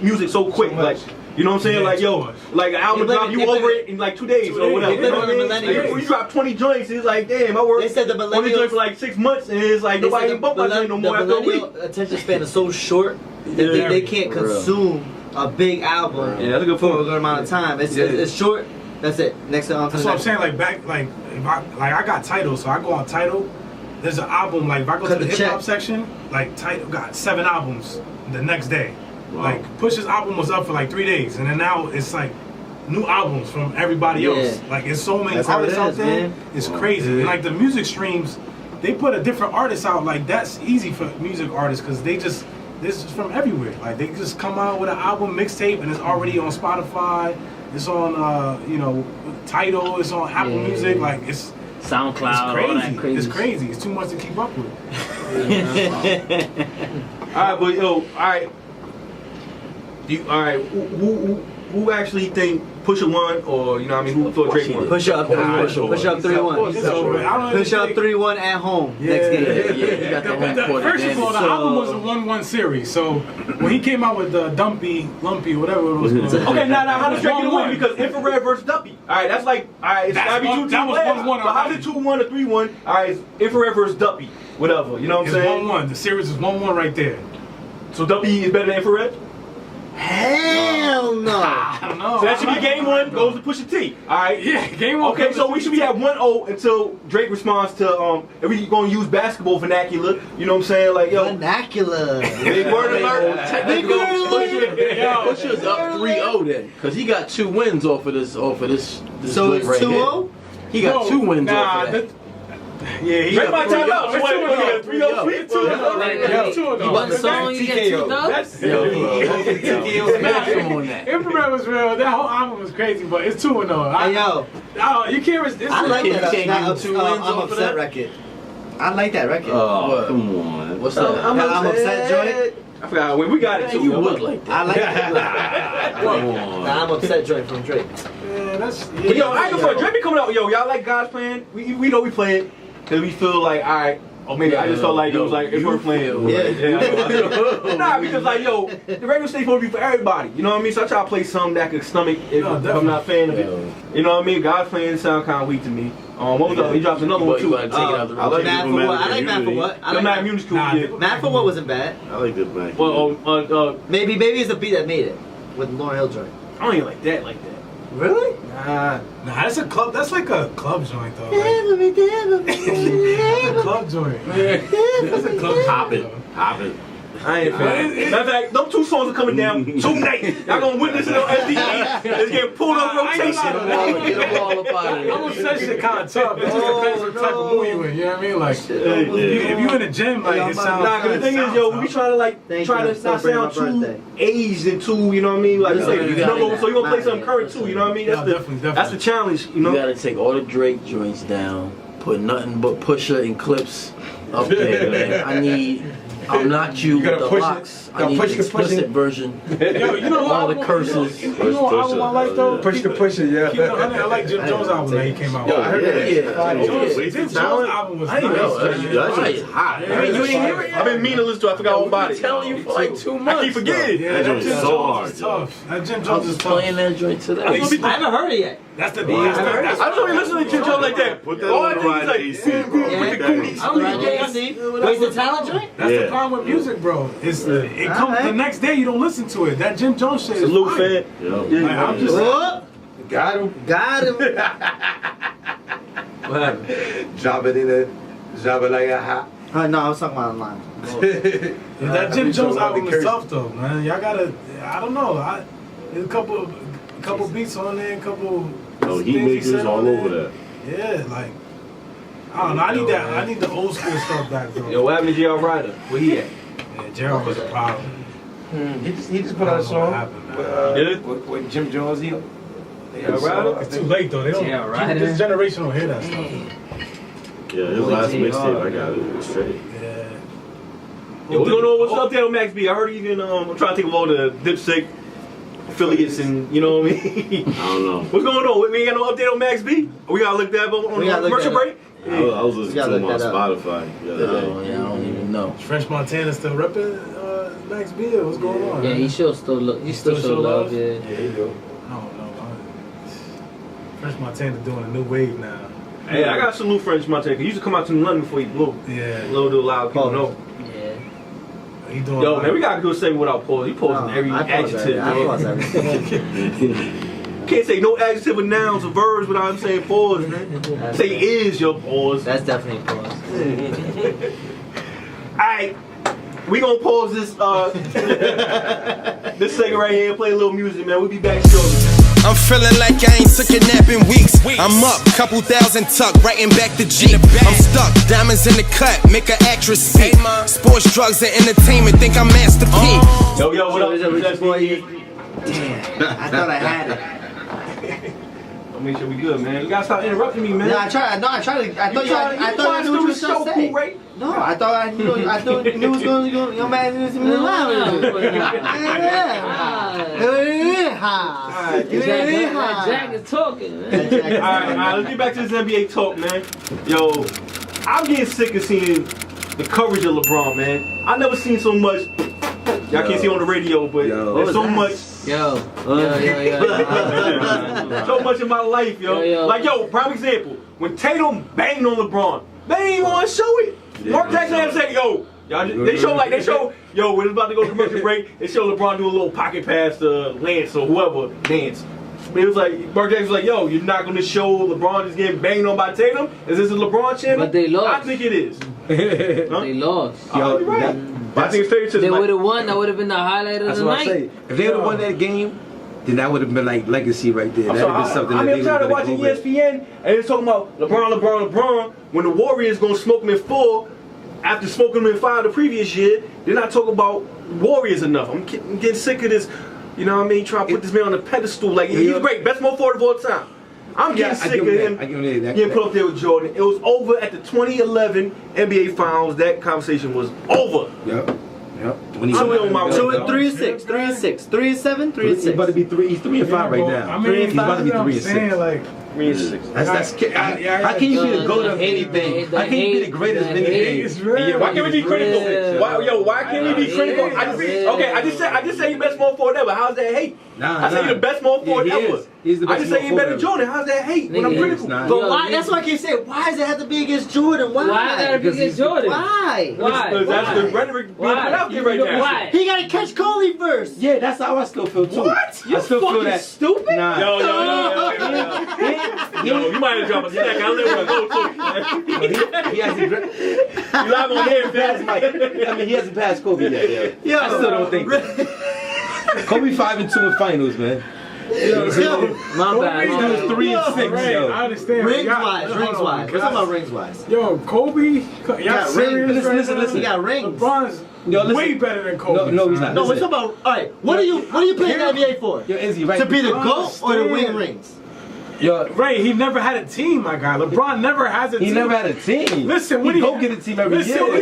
music so quick. Like, you know what I'm saying? Yeah, Like too yo, much. like an album They drop, you live- over it in like 2 days or whatever. They You know live what I in mean? the Like, millennials. when you drop 20 joints, it's like damn, I work They said the 20 millennials- joints for like 6 months, and it's like nobody even bought my joint no more after a week. The attention span is so short that Yeah. they can't For real. consume a big album Yeah, that's a good for a point. good amount of time. It's Yeah. it's short. That's it. Next on to That's the what I'm next. saying. If I got Tidal, so I go on Tidal. There's an album. Like if I go Cut to the the hip hop check. section, like Tidal got 7 albums the next day. Wow. Like Push's album was up for like 3 days, and then now it's like new albums from everybody else. Yeah. Like it's so many That's how it artists out is, there. man. It's crazy. And like the music streams, they put a different artist out. Like that's easy for music artists because this is from everywhere. Like they just come out with an album mixtape and it's already on Spotify. It's on Tidal. It's on Apple Yeah. Music. Like it's SoundCloud, all that crazy. crazy. It's crazy. It's too much to keep up with. Alright, but yo, alright. Alright, who actually think Pusha won, or you know what I mean, who thought Drake won? Push up 3-1. It's over. I don't Push up think- 3-1 at home next game. You got the home court First of all, the advantage. album was a 1-1 series. So when he came out with the Lumpy, whatever it was called. Okay, now how does Drake get a win? 1-1. Because Infrared versus Duppy. Alright, that's like, alright, it's gotta be 2-2. That was 1-1 But how's it 2-1 or 3-1? Alright, it's Infrared versus Duppy. Whatever, you know what I'm It's saying? 1-1. The series is 1-1 right there. So Duppy is better than Infrared? Hell no. I don't know. So that should be game one, goes to Pusha T. Alright? Yeah, game one. Okay, so we should be at 1-0 until Drake responds to, if we gonna use basketball vernacular, you know what I'm saying? Like, yo, Vernacular. big word alert. Pusha's up 3-0 then, because he got 2 wins off of this So joint it's right 2-0? here. He got 2 wins off of that. Yeah, he Drake might time out. It's What, 2-0. 3-0 sweep? 2-0. He won the song, you get 2 dubs? Smash him on that. Infrared was real. That whole album was crazy, but it's 2-0. Hey, yo. You can't. I like Can't that. give that him 2 wins I'm off of upset that? record. I like that record. Oh, come on. What's that? I'm upset joint. I forgot when we got it too. You would like that. I like that. Come on. Nah, I'm upset joint from Drake. Yeah, that's. But yo, I ain't gonna Drake be coming out. Yo, y'all like God's plan? We know we playing because we feel like, all right. Or maybe I just felt like it was like if we're playing. Yeah. Nah, because like yo, the radio station supposed to be for everybody. You know what I mean? So I try to play something that could stomach if I'm not a fan of it. You know what I mean? God's plan sound kind of weak to me. What was up? He dropped another one You too. gotta take it out the I like Mad People for what? Mad I like Mad for what? I The like Mad Music School. Nah, Yeah. Mad for what wasn't bad. I like the Mac. Well, Maybe it's the beat that made it with Lauryn Hill joint. I don't even like that. Really? Nah. Nah, that's a club. That's like a club joint though. Like, a club joint. That's a club Hop it. joint. Hop it. I ain't a fan. Matter of fact, them 2 songs are coming down tonight. Y'all gonna witness it on S.D.E. It's getting pulled up rotation. Get them all up out of I'm gonna there. say shit kind of tough. It just depends what type of mood you in. You know what I mean? Like, if you in the gym, like it sounds. Nah, cause the thing is, yo, we try to like Thank try you. to not Celebrate my sound too birthday. aged and too, you know what I mean? Like, Yeah, say, you you gotta know, do so you gonna that. play something current too, you know what I mean? That's Yeah, the definitely. that's the challenge, you know. You gotta take all the Drake joints down, put nothing but Pusha and Clips up there, man. I need I'm Not You with the locks. I need the explicit version. Yo, you know All what? the curses. You know what album I like though? Push the pusher, yeah. Keep it 100. I like Jim Jones' album that he came out Yo, with. I heard that. Jim Jones' album was I didn't know. nice. That's hot. You didn't hear it? I've been meaning to listen to it. I forgot all about I've it. been telling you for like 2 months. I keep forgetting. Yeah, That joint is Jim so Jones hard, is yo. tough. That Jim I Jones was is just tough. playing that joint today. I haven't heard it yet. That's the I just don't even listen to Jim Jones like that. Put that All on I the think ride is like, AC, bro. with Put the that Goonies. on. Where's the talent joint? That's Yeah. the problem with music, bro. It's it comes Alright. the next day you don't listen to it. That Jim Jones shit is Salute, fire. fan. Yo. Yeah, Like, I'm just Oh, Got him. got him. What happened? Drop it in it. Drop it like a hot. No, I was talking about online. that Jim Jones album is tough though, man. Y'all gotta. I don't know. There's a couple beats on there, a couple. No, heat things he makers said all on over there. that. Yeah, like I don't know. I need that. I need the old school stuff back, bro. Yo, what happened to J.R. Ryder? Where he at? Yeah, Gerald was a problem. He just put out a song Did? with Jim Jones. He It's too late though. They don't. Yeah, right. This generation don't hear that stuff. Yeah, his last mixtape, I got it straight. Yeah. Yo, what's going on? What's up there on Max B? I heard you can, I'm trying to think of all the Dipsick affiliates and, you know what I mean? I don't know. What's going on? We ain't got no update on Max B? We gotta look that up on We the gotta look commercial that up. break? I was listening gotta to him look on that up. Spotify. Yeah, I don't even know. French Montana still repping Max B. What's going on? Yeah, he still look. He still show love. Yeah. Yeah, he do. I don't know. French Montana doing a new wave now. Hey, I got some new French Montana. He used to come out to London before he blew. Yeah. Little to allow people know. Yeah. He doing. Yo, man, we gotta do a segment without pause. He pausing every I pause adjective, I man. pause everything. Can't say no adjective or nouns or verbs without him saying pause, man. Say is your pause. That's definitely a pause. Alright, we gonna pause this this segment right here and play a little music, man. We'll be back shortly. I'm feeling like I ain't took a nap in weeks. I'm up, couple thousand tuck, writing back the Jeep. I'm stuck, diamonds in the cut, make an actress speak. Sports, drugs, and entertainment, think I'm Master P. Yo, what up? What's up, It's boy? S.D.E. Damn, I thought I had it. make sure we good, man. You gotta stop interrupting me, man. Yeah, I tried. No, I tried to. I thought you knew what you were gonna say. Right? No, I thought I knew. I thought you was going. Your man is in the Jack is talking, man. Alright, let's get back to this NBA talk, man. Yo, I'm getting sick of seeing the coverage of LeBron, man. I never seen so much. Y'all can't see on the radio, but there's so much. Yo. So much in my life, yo. Like, yo, prime example. When Tatum banged on LeBron, they didn't even want to show it. Mark Jackson had to say, yo, y'all just, they show, yo, when it's about to go to commercial break, they show LeBron do a little pocket pass to Lance or whoever, Nance. It was like, Mark Jackson was like, yo, you're not going to show LeBron just getting banged on by Tatum? Is this a LeBron channel? But they lost. I think it is. They lost. Yo, you're right. I think it's fair to They would have won. That would have been the highlight of the night. If they would have won that game, then that would have been like legacy right there. That would have been something that they would have I'm tired of watching ESPN and it's talking about LeBron. When the Warriors gonna smoke him in 4 after smoking him in 5 the previous year, they're not talking about Warriors enough. I'm getting sick of this. You know what I mean? Trying to put this man on a pedestal. Like he's great, best small forward of all time. I'm getting sick of him getting put up there with Jordan. It was over at the 2011 NBA Finals. That conversation was over. Yep. When he's on my 3-6, 3-6, 3-7, 3-6. He's about to be 3. He's 3-5 right now. I mean, he's about to be 3-6. Like, 3-6. How can you be the GOAT of anything? How can you be the greatest of anything? Why can't we be critical? Why can't we be critical? I just say you best small forward ever. How's that hate? I say you the best small forward ever. I just say you better than Jordan. How's that hate when I'm critical? But why? That's why I keep saying, why does it have to be against Jordan? Why? Why gotta be against Jordan? Why? Because that's the rhetoric being put out there right now. Why? He gotta catch Kobe first. Yeah, that's how I still feel too. What? I still feel that. Stupid? Nah. Yo, you might have dropped a stack. I live with a go too. He hasn't. You live on here, I mean, he hasn't passed Kobe yet. Yeah. I still don't think that. Kobe 5-2 in finals, man. My bad. He's doing 3-6. right, Yo. I understand. Rings wise. We're talking about rings wise. Yo, Kobe, y'all serious? Listen. He got rings. LeBron's way better than Kobe. No, he's not. No, we're talking about. All right, what are you playing the NBA for? Yo, Izzy, right? To be the GOAT or to win rings? Yo, Right, he never had a team, my guy. LeBron never has a team. he never had a team. Listen, when he he go get a team every year. Listen,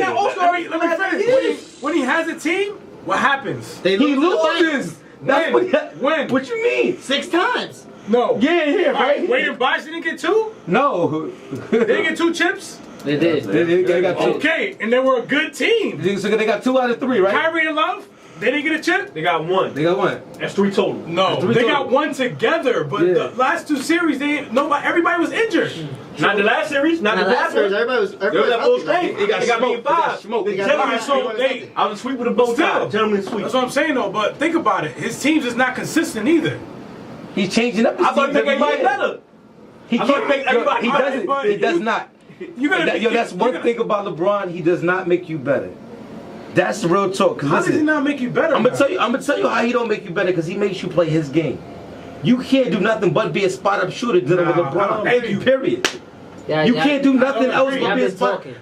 let me finish. When he has a team, what happens? They He lose. loses. That's When? What you mean? 6 times. No. Yeah, right. Wade and Bosh didn't get 2? No. They didn't get 2 chips? They did. They got 2. Okay, and they were a good team. So they got 2 out of 3, right? Kyrie and Love, they didn't get a chip? They got 1. They got 1. That's 3 total. No, That's 3 they total. got 1 together, but the last 2 series, everybody was injured. Not the last series, not the last series. Everybody was They was at full healthy. strength. They got me in 5. Gentlemen sweep. I was a sweep with a bow tie. Gentlemen sweep. That's what I'm saying, though, but think about it. His teams is not consistent either. He's changing up his I thought he teams make every everybody year. better. He I thought he make everybody He better. doesn't. but He does you- not. That's That's one thing about LeBron. He does not make you better. That's the real talk. Cause How does he listen, not make you better? I'm gonna tell you how he don't make you better. Cause he makes you play his game. You can't do nothing but be a spot up shooter dealing with Nah, I LeBron. don't agree. Period. Yeah, You can't do nothing don't else agree. but I've be a been spot. talking.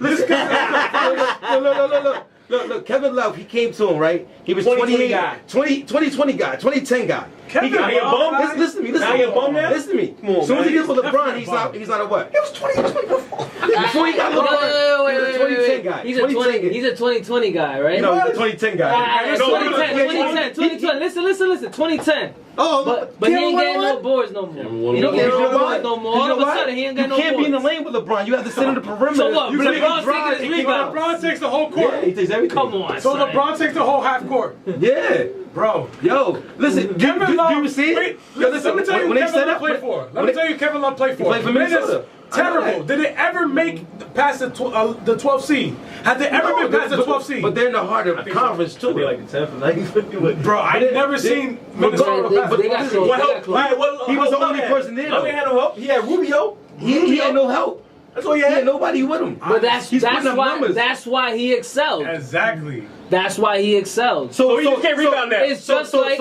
Look, Kevin Love, he came to him, right? He was 2020 guy. 2020 guy, 2010 guy. Kevin He got Love, bum. Listen to me. Now he a bum now? Listen to me. Come on, as soon as he man. gets with LeBron, Definitely he's not a what? It was 2020 before. Before he got LeBron, Wait, he was a 2010 guy. He's a 2020 guy, right? No, he's a 2010 guy. It's 2010. 2010. Oh, But he ain't getting no boards no more. He don't get no boards no more. All of a sudden, he ain't You getting no can't be in the boards. lane with LeBron. You have to sit on the perimeter. So what? You LeBron's drive, taking his he can rebounds. LeBron takes the whole court. Yeah, he takes everything. Come on, So son. LeBron takes the whole half court. Yeah. Bro. Yo, listen, do you see it? Wait, Yo, let me tell you who Kevin Love played for. Let me tell you who Kevin Love played for. played for Minnesota. Terrible. Did they ever make past the 12th seed? Had they ever been past the 12th seed? But they're in the heart of the conference too. They like the 10th and 9th. Bro, I never seen Minnesota pass the They got 12th close. seed. They got close. He was the only person there, Love though. ain't had no help. He had Rubio. He had no help. That's all he He had had. nobody with him. But that's He's putting up numbers. why he excelled. Exactly. That's why he excelled. So he just can't rebound that. It's just like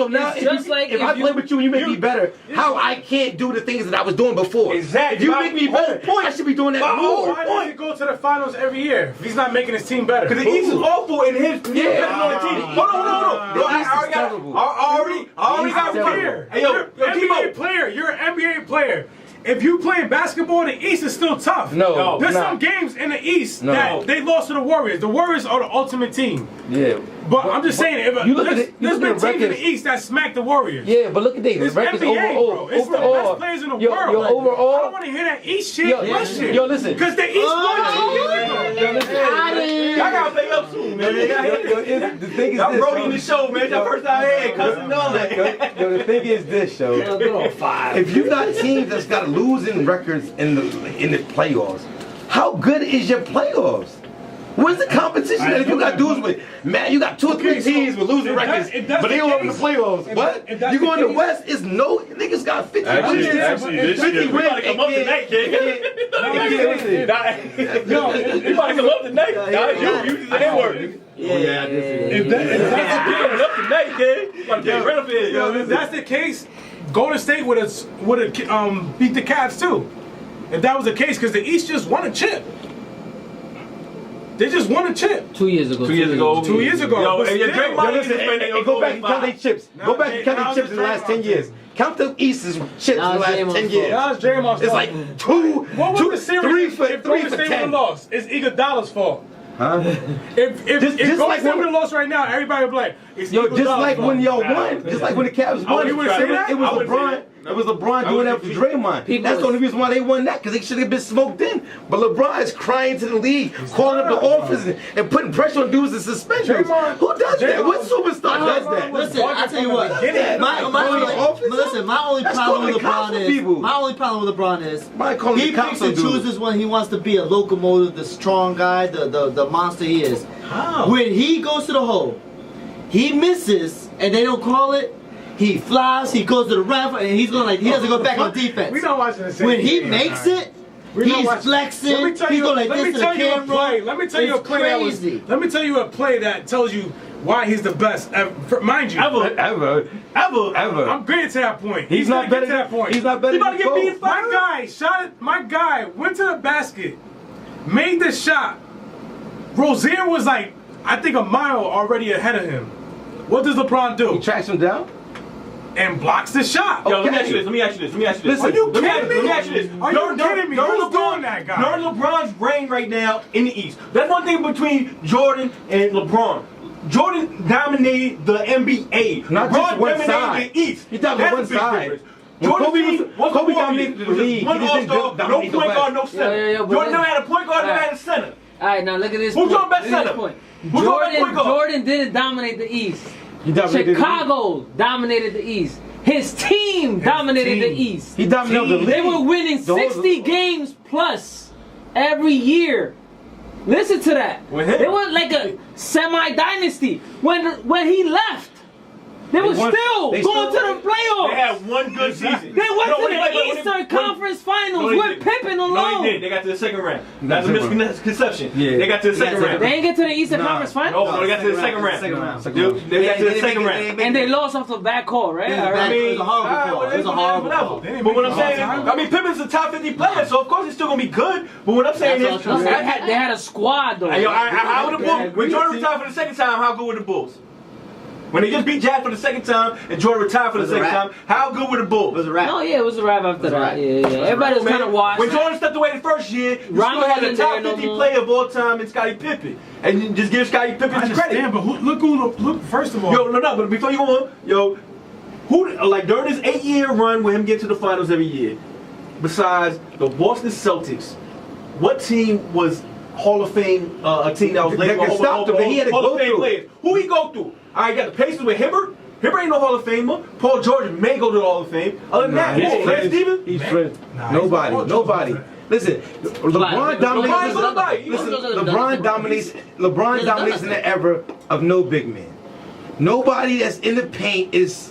if I play with you and you make me better, how I can't do the things that I was doing before? Exactly. If you make me better, I should be doing that more. Why does he go to the finals every year if he's not making his team better? Because the East is awful in his Yeah. on the team. Hold on. The Yo, I East is already got terrible. I already got You're one. an Hey, yo, NBA Debo. player. You're an NBA player. if you playing basketball, the East is still tough. No, there's nah. some games in the East No. that they lost to the Warriors. The Warriors are the ultimate team. Yeah. But I'm just saying, if you look at there's it- you been look teams at in records. the East that smacked the Warriors. Yeah, but look at these It's records NBA, overall. bro. It's the best players in the yo, world. Yo, Like, overall. I don't want to hear that East shit. Yo, West shit. yo, listen. Because the East won 2 years ago. Yo, listen. Y'all gotta pay up soon, man. The thing is Y'all this, broke yo. in the show, man. That first time I had cousin and all that. Yo, the thing is this, yo. If you got teams that's got losing records in the playoffs, how good is your playoffs? Where's the competition that you got dudes with? Man, you got 2 or 3 teams with losing records, but they don't in the playoffs. What? You go in the West, it's no niggas got 50 wins. Actually, this 50 year, wins. about to come up tonight, kid. No, You about to come up tonight. You use the N-word. Yeah. if that's the case, Coming up tonight, kid. You about to get rid of it. yo, if that's the case, Golden State would have beat the Cavs too. If that was the case, because the East just won a chip. They just won a chip 2 years ago. 2 years ago. 2 years ago. Yo, but and your still. Draymond Yo, listen, niggas go back and count their chips. Go back and count their chips in the last 10 years. Count the East's chips in the Nah, last Draymond's 10 years. Nah, it's Draymond's It's fault. like two, What was two, the series 3 for if Golden 10. State would have lost? It's Iguodala's fault. Huh? If Just Golden like State when- would have lost right now, everybody would be like, it's Yo, just Iguodala's like fault. when y'all won, just like when the Cavs won, you wouldn't say that? it was I wouldn't say LeBron. that. It was LeBron doing that for Draymond. People- That's the only reason why they won that, because they should have been smoked in. But LeBron is crying to the league, calling up the office and putting pressure on dudes to suspend dudes. Draymond- Who does that? What Draymond- superstar does that? Listen, I tell you what. that. My Calling the office up? my only That's problem with calling the cops LeBron on is people. my only problem with LeBron is Why calling he the cops picks on and dudes? chooses when he wants to be a locomotive, the strong guy, the monster he is. How? When he goes to the hole, he misses and they don't call it. He flies, he goes to the ref, and he doesn't go back on defense. We not watching the same When he game, makes alright. it, We're not he's watching- flexing. Let me tell He's you- going like let this me to the tell you a camera. play. Let me tell you a It's play crazy. Let me tell you a play that tells you why he's the best. Mind you, Ever. I'm getting to that point. He's gonna not better get to that point. He's not better He about to than get beat Cole. in My guy shot it. My guy went to the basket, made the shot. Rozier was like, I think a mile already ahead of him. What does LeBron He do? tracks him down. And blocks the shot. Yo, let me ask you this. Listen, Are you Let me kidding me? ask you this. Are you kidding me? Who's doing that, guy? During LeBron's reign right now in the East. That's one thing between Jordan and LeBron. Jordan dominated the NBA. Not LeBron just one dominated side. the East. He dominated That's one a big side. difference. When Jordan's Kobe team was Kobe a Warriors. dominated the league. One He just didn't all-star, no dominate the point guard, West. no center. Yeah, but Jordan then- never had a point guard, never Alright. had a center. All right, now look at this. Who's point. your best Look at this center? point. Who's your best point guard? Jordan didn't dominate the East. He dominated the league. Chicago dominated the East. His team dominated the East. He dominated the league. They were winning The whole- 60 games plus every year. Listen to that. With him? They were like a semi-dynasty. When he left, they were won- still they going still- to the playoffs. They had one good season. They went to the wait, Eastern Conference Finals No, they with didn't. Pippen No, alone. they did. They got to the second round. That's a Second round. misconception. Yeah. They got to the second round. They ain't get to the Eastern Nah. Conference No, Finals. no, they got to the second round. Second round. They got to the second round. And they lost off the backcourt, right? Yeah, All right. It was a horrible call. It was a horrible call. But what I'm saying, I mean, Pippen's a top 50 player, so of course he's still gonna be good. But what I'm saying That's is, what I'm They had a squad though. how would the Bulls? When Jordan retired for the second time, how good were the Bulls? When they just beat Jazz for the second time and Jordan retired for the It was a second time, wrap. how good were the It Bulls? was a wrap. No, yeah, it was a wrap after that. wrap. Yeah. Everybody was kind of washed. When Jordan stepped away the first year, you Rondo still had a wasn't top there no 50 more. player of all time in Scottie Pippen. And you just give Scottie Pippen I his credit. understand, but look. First of all, Yo, no, but before you go on, who, like during this 8-year run with him getting to the finals every year, besides the Boston Celtics, what team was Hall of Fame, a team that was That labeled could stop him, that he had to Hall go of Fame through. players? Who he go through? I got the Pacers with Hibbert. Hibbert ain't no Hall of Famer. Paul George may go to the Hall of Fame. Other than that, he's Lance friends. Stevens. He's friends. Nah, Nobody. he's- Nobody. Listen, LeBron dominates. Listen, LeBron dominates. LeBron dominates in the era of no big man. Nobody that's in the paint is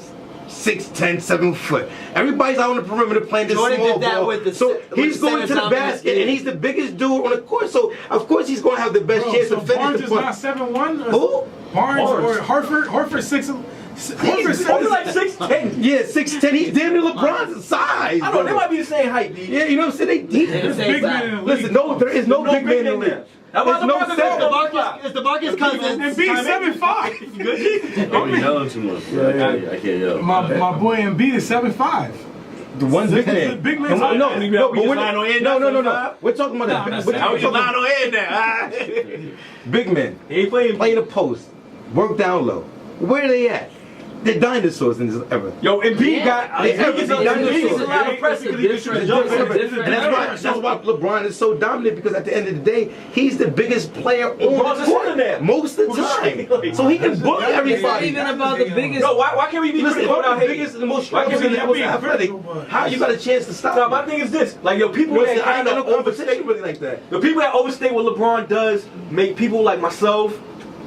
6'10", 7 foot. Everybody's out on the perimeter playing this Jordan small did that ball. with the so with he's the going to the center basket, dominance. and he's the biggest dude on the court. So of course he's going to have the best bro, chance so to finish Barnes the is point. not 7'1". Who? Barnes or Barnes. Hartford? Hartford 6. He's only like 6'10". Yeah, 6'10". He's damn near LeBron's size. I know, they brother. might be the same height, D. Yeah, you know what I'm saying? There's big men in the league. Listen, no, there is no big man in the league. That's why There's no LeBron's center. It's DeMarcus Cousins. And B 7'5". Good. Oh, you yelling too much. I can't yell. My boy Embiid is 7'5". The one big man. Big man. And no, We but just we're lying on air no, now, no. sometimes? We're talking about How we just lying on air now? big men. He ain't playing. Play the post. Work down low. Where are they at? They're dinosaurs in this era. Yo, Embiid got. They Embiid gets a lot of press because he can shoot jump. And that's why LeBron is so dominant, because at the end of the day, he's the biggest player on LeBron's the a court center there. most of the time. So he can bully It's not everybody. even about the biggest. No, why can't we be Listen, critical if I'm without the hating? biggest and the most Why can't strongest we and the most be athletic, how you got a chance to stop No, me? my thing is this: like yo, people that Listen, I ain't kind got of no conversation overstate, really like that. the people that overstate what LeBron does make people like myself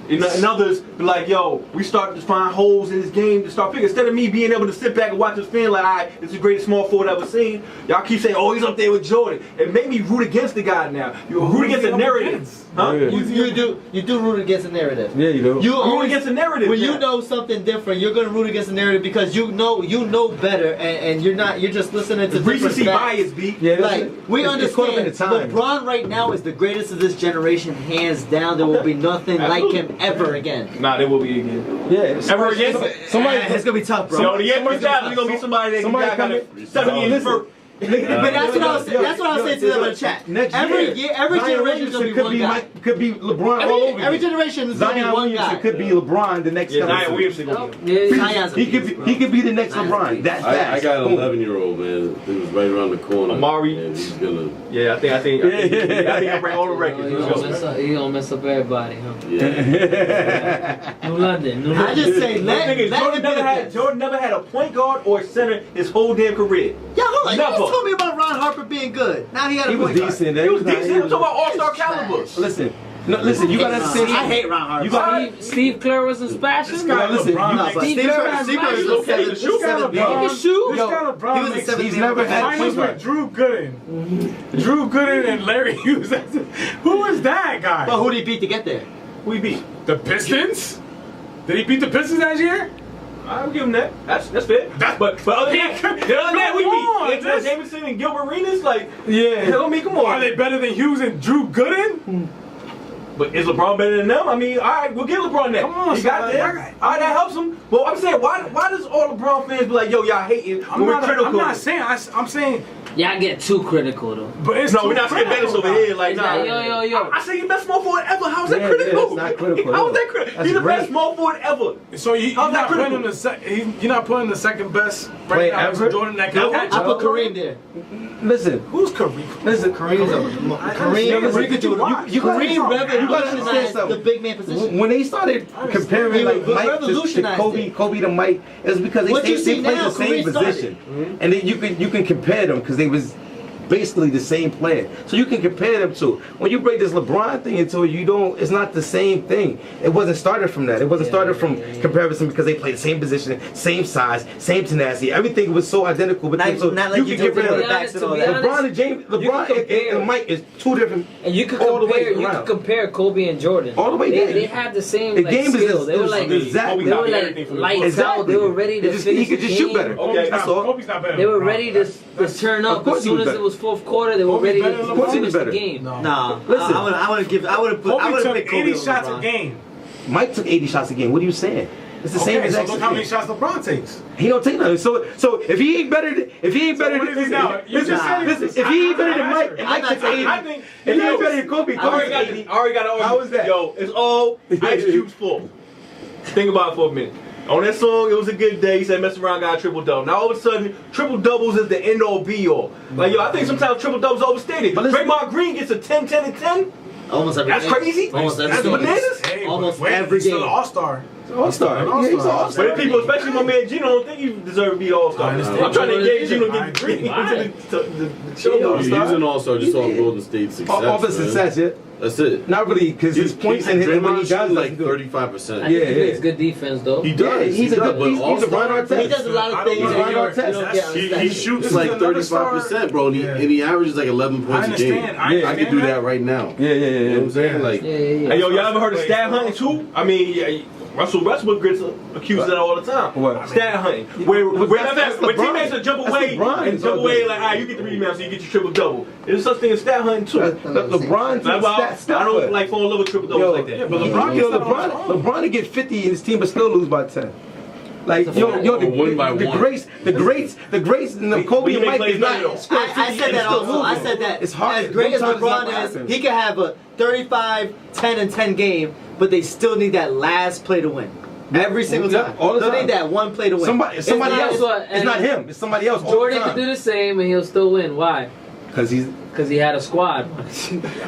and others be like, yo, we start to find holes in this game to start figuring. Instead of me being able to sit back and watch this film like, all right, this is the greatest small forward I've ever seen. Y'all keep saying, oh, he's up there with Jordan. It made me root against the guy now. You root against the narrative. Huh? Yeah. You do root against the narrative. Yeah, you do. You I'm rooting always, against the narrative. when now. you know something different, you're gonna root against the narrative because you know better, and you're just listening to different recency facts. bias, B. Yeah, Like we it's caught up in understand, the time. LeBron right now is the greatest of this generation, hands down. There will be nothing like him ever again. Nah, there will be again. Yeah, Ever again? It's gonna be tough, bro. So the year 2000 is gonna be somebody that Somebody got come it. in- 70 years Listen. first. But that's what I was saying. That's what I was saying to them in the chat. Next Every year, every Zion generation is gonna be Williamson one guy. could be LeBron all over. Every again. generation is gonna be Zion one Williamson guy. could be LeBron the next Yeah, couple Zion seasons. Williamson gonna be. Yeah, Zion's a He beast, could be the next Zion's LeBron. a beast. That's I fast. got an Boom. 11-year-old man. It was right around the corner. Amari. And he's gonna. Yeah, I think I break all the records. He gonna mess up everybody, huh? Yeah. New London, New I London. just say The let thing is, him Jordan be the best. never had a point guard or a center his whole damn career. Yeah, hold on. You Never. just told me about Ron Harper being good. Now he got a He was point guard. decent. He was decent. I'm talking about all-star caliber. Listen, you gotta understand. I hate Ron Harper. You got Steve Clare was in Spashing? Now listen, LeBron. No, but Steve Steve Kerr Kerr has is matches. a Okay, seven. the shoe seven got man. He can shoot. This guy LeBron He was a makes seven he's man. never had finals point with Drew Gooden. Drew Gooden and Larry Hughes. Who was that guy? But who did he beat to get there? Who he beat? The Pistons? Did he beat the Pistons last year? I'll give him that. That's fair. But other than that, we Come on, beat Antoine that's- Jameson and Gilbert Arenas. Like, Yeah. hell, I mean, come on. Are they better than Hughes and Drew Gooden? But is LeBron better than them? I mean, all right, we'll give LeBron that. Come on, he got son. there. All right, that helps him. Well, I'm saying, why does all LeBron fans be like, yo, y'all hating when we're critical? I'm not saying. I'm saying. Y'all get too critical though. But it's No, too we're not saying Dennis critical over now. here. Like, It's nah. like, yo. I say he's the best small forward ever. How's that Yeah, critical? yeah, it's not critical. How is that critical? That's He's the great. best small forward ever. So you're How's that not putting critical? him you're not putting the second best Wait, right now ever? to Jordan that No, can catch. I put Kareem there. Listen, Who's Kareem? listen. Kareem You gotta understand revolutionized the something. big man position. When they started comparing He like Mike to revolutionized Kobe to Mike, it was because What they you see played now, the same Kareem started. position, and then you can compare them because they was basically the same player. So you can compare them to. When you break this LeBron thing into it, it's not the same thing. It wasn't started from that. It wasn't started from comparison because they played the same position, same size, same tenacity. Everything was so identical. But Not- so not like you can do compare with them. backs and all To be that. honest, LeBron and James, LeBron and Mike is two different. And you could all the way compare. You around. could compare Kobe and Jordan. All the way They, down. they had the same The like, game is skill. They were is like exactly. they were Copy like everything from lights out. Exactly. They were ready to He finish could the just shoot game. better. Okay, That's all. Kobe's not better. They were than ready LeBron. to turn Of up course as he soon was as better. it was fourth quarter. They were Kobe's ready better than to LeBron. finish the Better. game. Nah, Listen. I would have Kobe put took Kobe 80 over shots LeBron. a game. Mike took 80 shots a game. What are you saying? It's the same Okay, so exact look how many thing. shots LeBron takes. He don't take nothing. So if he ain't better than what is he now? You just said he was- if he ain't better than Mike, and I'm Mike not takes saying- 80, I think if he ain't better than Kobe, I already Kobe's got 80. it. I already got it. How is that? Yo, it's all Ice Cube's fault. Think about it for a minute. On that song, It Was a Good Day, he said, mess around, got a triple-double. Now, all of a sudden, triple-doubles is the end-all, be-all. Like, yo, I think sometimes triple-doubles overstated. But listen- Draymond Green gets a 10, 10, and 10. Almost every That's game. crazy. Almost every That's game. bananas. Hey, Almost wait, every he's still game. an all-star. All-star. Yeah, he's an all-star. But people, especially my man Gino, don't think he deserve to be all-star. I understand. I'm trying to engage Gino to I get Green Why? into the show. Yeah, He's an all-star just off Golden State success. All the man. success, yeah. That's it. Not really, because his points and when he Draymond does shooting like like 35%. I think Yeah, he plays yeah. good defense though. He does. Yeah, he's he a does, good. but He's a all-star, Ron Artest. He does a lot of things He's that Ron you don't Artest. get on He stats. shoots This like is another star. 35%, bro, and Yeah. he averages like 11 points a game. understand. I I could understand do that. that right now. Yeah, You know what I'm saying? Like, Yeah. Hey, yo, y'all ever heard of stat hunting too? I mean, yeah, Russell Westbrook gets accused of that all the time. What? Stat hunting. Where that's when LeBron. teammates will jump That's away LeBron. and jump away like, you get the rebound, so you get your triple double. There's such thing as stat hunting too. LeBron Like, well, takes stats. I don't like fall in love with triple doubles like that. but LeBron Yo, gets that on his own. LeBron to get 50 in his team but still lose by 10. Like It's a fact. the One by one. greats, and the Kobe and Mike is not. I said that also. I said that It's hard. as great as Sometimes it's not LeBron happening. is, he could have a 35, 10, and 10 game, but they still need that last play to win. Every single time. All the They'll time. need that one play to win. Somebody It's else. not- It's not him. It's somebody else. Jordan could do the same and he'll still win. Why? Because he's. Because he had a squad.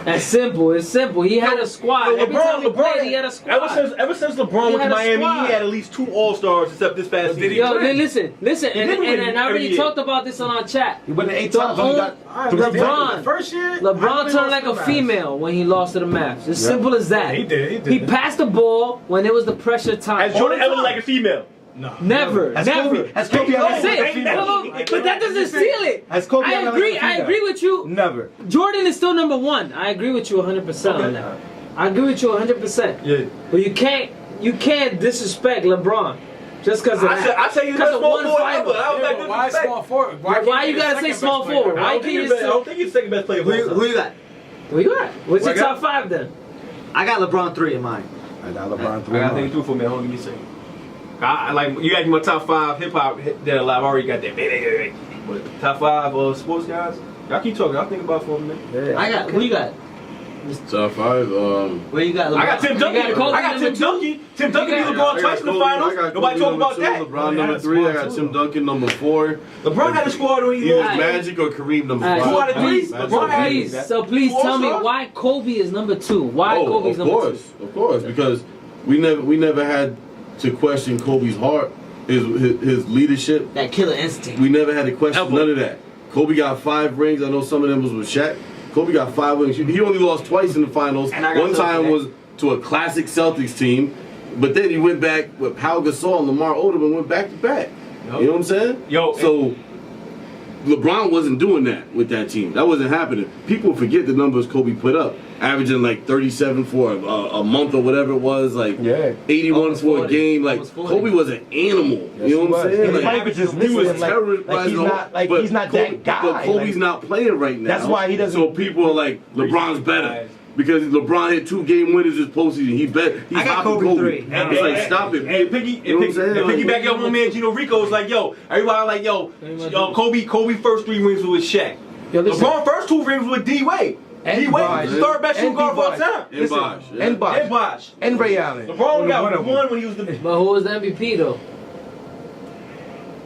That's simple. It's simple. He had a squad. Yo, Every time he played, he had a squad. Ever since LeBron He went had to a Miami, squad. he had at least 2 All-Stars except this past season. Yo, listen, did win and I every already year. talked about this on our chat. He went to 8 The times. Only got I three understand. LeBron. The first year, LeBron I turned like a lost the female when he lost to the Mavs. It's simple as that. Yeah, he did. He passed the ball when it was the pressure time. Has Jordan All the ever time. like a female? No. Never, Has never. Kobe- has Kobe ever That's like a it. female? No, but that doesn't seal it. Has Kobe I ever like agree. a I female? agree with you. Never. Jordan is still number 1. I agree with you 100% on that. I agree with you 100%. Yeah. But you can't disrespect LeBron just because of that. I say he's the Because best of small one forward final. ever. I was like, Why small forward? Why can't you he be the gotta say second small best player? forward? I Why don't think he's the second best player of all Who time. you got? What you got? What's your What I top 5 then? I got LeBron 3 in mind. I got LeBron I 3. gotta think through for me. Hold on, give me a second. I like you got my top 5 hip hop that alive. I already got that. But top 5 sports guys. Y'all keep talking. I'll think about it for a minute. I got. Who you got? Top 5. Where you got? LeBron? I got Tim Duncan. You got Kobe I got Tim number 2? Duncan. Tim Duncan You needs got- LeBron twice in the finals. Nobody talking about that. LeBron number 3. I got Tim Duncan number 4. LeBron had a squad when he Either lost. Magic or Kareem number Alright, 5. Two out of three. Magic. LeBron had- Please Two tell me All-Stars? why Kobe is number 2. Why Oh, Kobe's of number 2? course, because we never had to question Kobe's heart, his leadership. That killer instinct. We never had to question none of that. Kobe got 5 rings. I know some of them was with Shaq. Kobe got 5 rings. He only lost twice in the finals. And I got One time was to a classic Celtics team, but then he went back with Pau Gasol and Lamar Odom and went back to back. Yep. You know what I'm saying? So LeBron wasn't doing that with that team. That wasn't happening. People forget the numbers Kobe put up, averaging like 37 for a month or whatever it was, like 81 Almost for a 40. game. Like Almost 40. Kobe was an animal. You know what I'm saying? His Like, language is he missing was him, like terrorizing he's the whole- not like but he's not Kobe- that guy. But Kobe's Like, not playing right now. That's why he doesn't- So people are like, LeBron's better. Because LeBron hit 2 game winners this postseason. He's I got hopping Kobe 3. It's like, stop it. And piggyback up on man Gino Rico was like, yo, everybody like, yo, Kobe first 3 rings was with Shaq. Yo, listen. LeBron first 2 rings with D Wade. And D Wade Bosh. was the 3rd best shooting And guard of all Bosh. time. And Bosh, yeah. And Bosh. And Bosh. And Ray Allen. LeBron got One of them. one when he was the. But who was the MVP though?